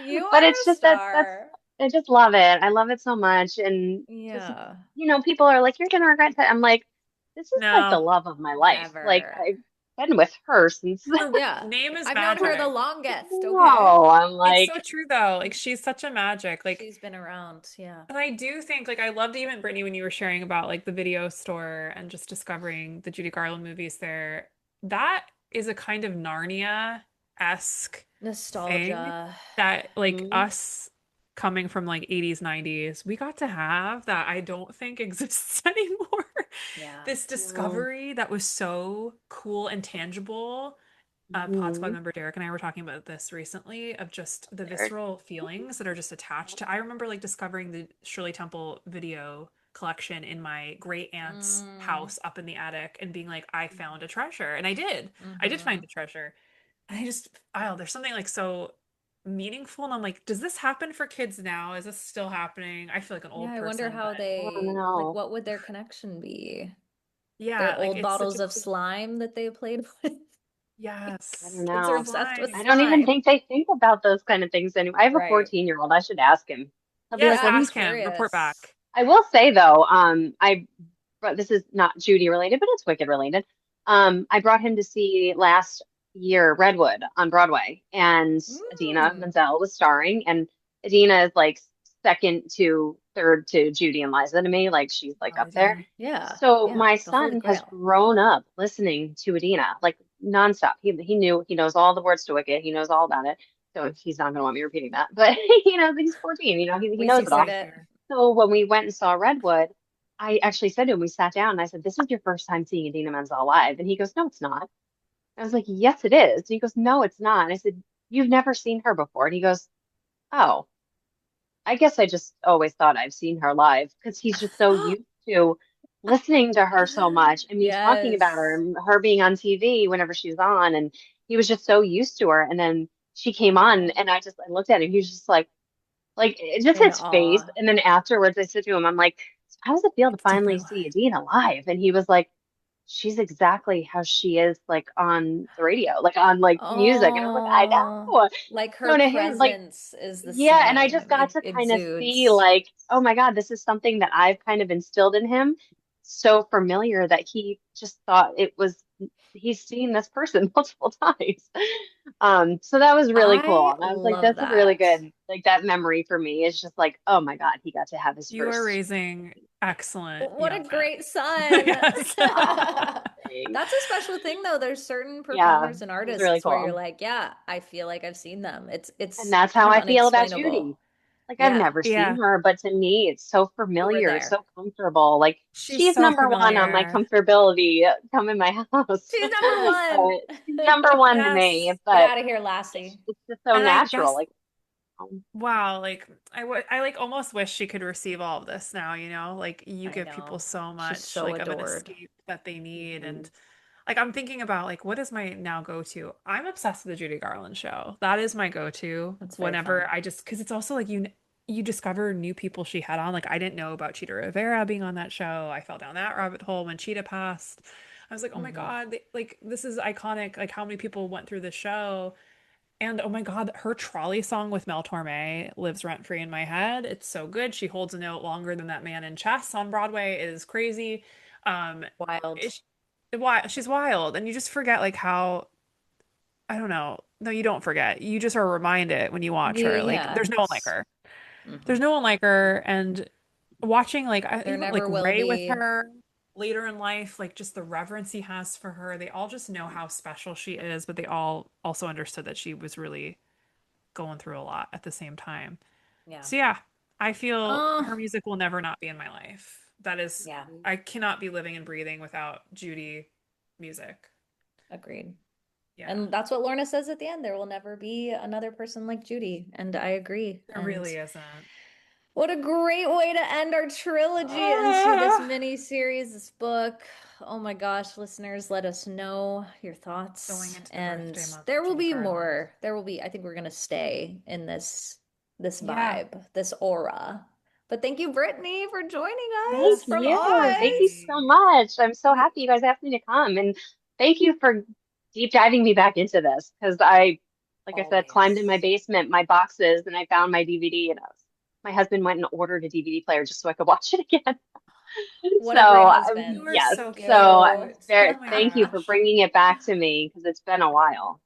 You but are it's a just that's star. I just love it. I love it so much. And just Yeah. people are like, you're gonna regret that. I'm like, this is like the No. love of my life. Like Never. I've been with her since Her Yeah. name is I've known her the magic. longest, okay? no, I'm It's like so true though. Like she's such a magic. Like, She's been around. Yeah. and I do think like I loved even Brittany when you were sharing about like the video store and just discovering the Judy Garland movies there. That is a kind of Narnia-esque thing Nostalgia. that like mhm, us coming from like 80s, 90s, we got to have that I don't think exists anymore. Yeah. This no, discovery that was so cool and tangible. Pod Squad mhm. member Derek and I were talking about this recently of just the Derek. visceral feelings that are just attached to. I remember like discovering the Shirley Temple video collection in my great aunt's Mm. house up in the attic and being like, I found a treasure. And I did. I did find Mm-hmm. a treasure. And I just, oh, there's something like so meaningful. And I'm like, does this happen for kids now? Is this still happening? I feel like an Yeah, old I wonder person, but how I don't like, know. what would their connection be? Their yeah, like old it's such bottles a of cool, slime that they played with. I don't yes, Kids are know. obsessed with slime. I don't even slime. think they think about those kind of things anymore. I have a Right. 14-year-old. I should ask him. He'll be Yes, like, Yeah, what do you I'm ask him, report curious. back. I will say though, but this is not Judy related, but it's Wicked related. I brought him to see last year Redwood on Broadway, and Idina Mm. Menzel was starring, and Idina is like second to third to Judy and Liza to me, like she's like up there. Amazing. Yeah. So Yeah. my The Holy son has Grail. grown up listening to Idina like nonstop. He knows all the words to Wicked. He knows all about it. So he's not gonna want me repeating that, but he's 14. He We knows it all. secret Same it. here. So when we went and saw Redwood, I actually said to him, we sat down and I said, this is your first time seeing Idina Menzel live. And he goes, no, it's not. I was like, yes, it is. And he goes, no, it's not. And I said, you've never seen her before. And he goes, oh, I guess I just always thought I've seen her live because he's just so used to listening to her so much and me talking about her Yes. and her being on TV whenever she's on. And he was just so used to her. And then she came on Oh, and I looked at him. He was just like just in his face. awe. And then afterwards, I said to him, I'm like, how does it feel to It's finally different see life. Adina live? And he was like, she's exactly how she is, like on the radio, like on like music. And I was like, I Oh, know. like her So to him, like, presence is the yeah. And I just same. got It to kind of see, exudes. like, oh my God, this is something that I've kind of instilled in him. So familiar that he just thought he's seen this person multiple times. So that was really cool. I And I was like, love that's a really that. good, like that memory for me is just like, oh my God, he got to have his You are first. raising excellent What a young men. great son. Yes. Oh, thanks. That's a special thing though. There's certain Yeah, performers and it was really artists where you're cool. like, yeah, I feel like I've seen them. And It's that's how kind of I feel about Judy. unexplainable. Like I've Yeah, never Yeah, seen her, but to me, it's so you were familiar, it's there. so comfortable. Like she's she's so number one on my familiar. comfortability. Come in my house, She's number but one. she's number one to me. Yes. Get But out of here, Lassie. it's just so And I natural. guess Like Wow, like I like almost wish she could receive all of this now, you know? Like you I give people know. so She's much so like of an adored. escape that they need. Mhm. And like I'm thinking about like what is my now go-to? I'm obsessed with the Judy Garland show. That is my go-to That's very whenever fun. I just because it's also like you discover new people she had on. Like I didn't know about Cheetah Rivera being on that show. I fell down that rabbit hole when Cheetah passed. I was like, "Oh my Hmm. God, like this is iconic. Like how many people went through this show?" And oh my God, her trolley song with Mel Torme lives rent free in my head. It's so good. She holds a note longer than that man in Chess on Broadway. It is crazy. Um, Wild. it's, why she's wild, and you just forget like how I don't know. No, you don't forget. You just are reminded when you watch her. Like Yeah. there's no one like her. Hmm. There's no one like her, and watching like There even like never will Ray with be. her later in life, like just the reverence he has for her. They all just know how special she is, but they all also understood that she was really going through a lot at the same time. Yeah. So yeah, I feel Oh, her music will never not be in my life. That is, yeah. I cannot be living and breathing without Judy music. Agreed. Yeah, And that's what Lorna says at the end. There will never be another person like Judy. And I agree. there And really isn't. what a great way to end our trilogy into this Ah! mini series, this book. Oh my gosh, listeners, let us know your Going thoughts. into the And birthday month there of will Judy be Garland. more. There will be, I think we're gonna stay in this Yeah, vibe, this aura. But thank you, Brittany, for joining Thank us from you. Thank you Oz. so absolutely. much. I'm so We happy you guys asked me to come. And thank you for deep diving me back into this because like I said, climbed in my Always. basement, my boxes, and I found my DVD. And my husband went and ordered a DVD player just so I could watch it again. What So, a great you husband. are yes. Thank so So, you. cute. very, Oh my thank you for gosh. bringing it back to me because it's been a while.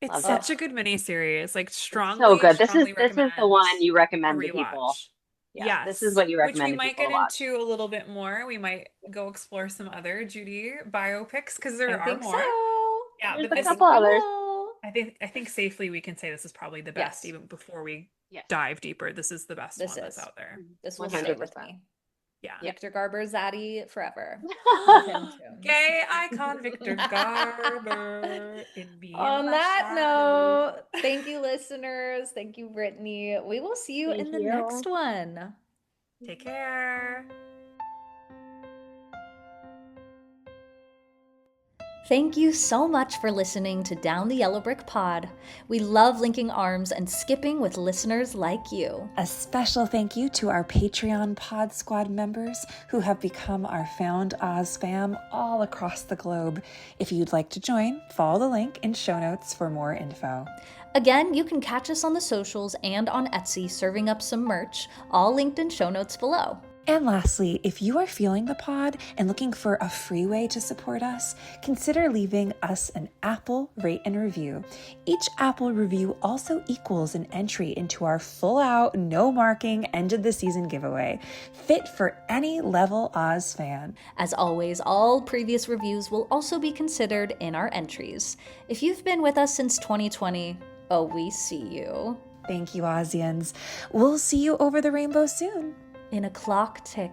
It's Loved it. such a Oh, good miniseries. Like It's so strongly, good. strongly This is the recommend one you a recommend to people. rewatch. Yeah, this is Yes, what you which we recommend to might people get to watch. into a little bit more. We might go explore some other Judy biopics because there I are think so. more. Yeah, There's but a I this think couple we others. will. I think safely we can say this is probably the best Yes, even before we Yes. dive deeper. This is the best this one that's is. out there. This will stay with 100%. me. Yeah. Yeah. Victor Garber Zaddy forever. Love him too. Gay icon Victor Garber in me and On my that shadow. note, thank you, listeners. Thank you, Brittany. We will see you Thank in the you. next one. Take care. Thank you so much for listening to Down the Yellow Brick Pod. We love linking arms and skipping with listeners like you. A special thank you to our Patreon Pod Squad members who have become our Found Oz fam all across the globe. If you'd like to join, follow the link in show notes for more info. Again, you can catch us on the socials and on Etsy serving up some merch, all linked in show notes below. And lastly, if you are feeling the pod and looking for a free way to support us, consider leaving us an Apple rate and review. Each Apple review also equals an entry into our full-out, no marking, end of the season giveaway, fit for any level Oz fan. As always, all previous reviews will also be considered in our entries. If you've been with us since 2020, oh, we see you. Thank you, Ozians. We'll see you over the rainbow soon. In a clock tick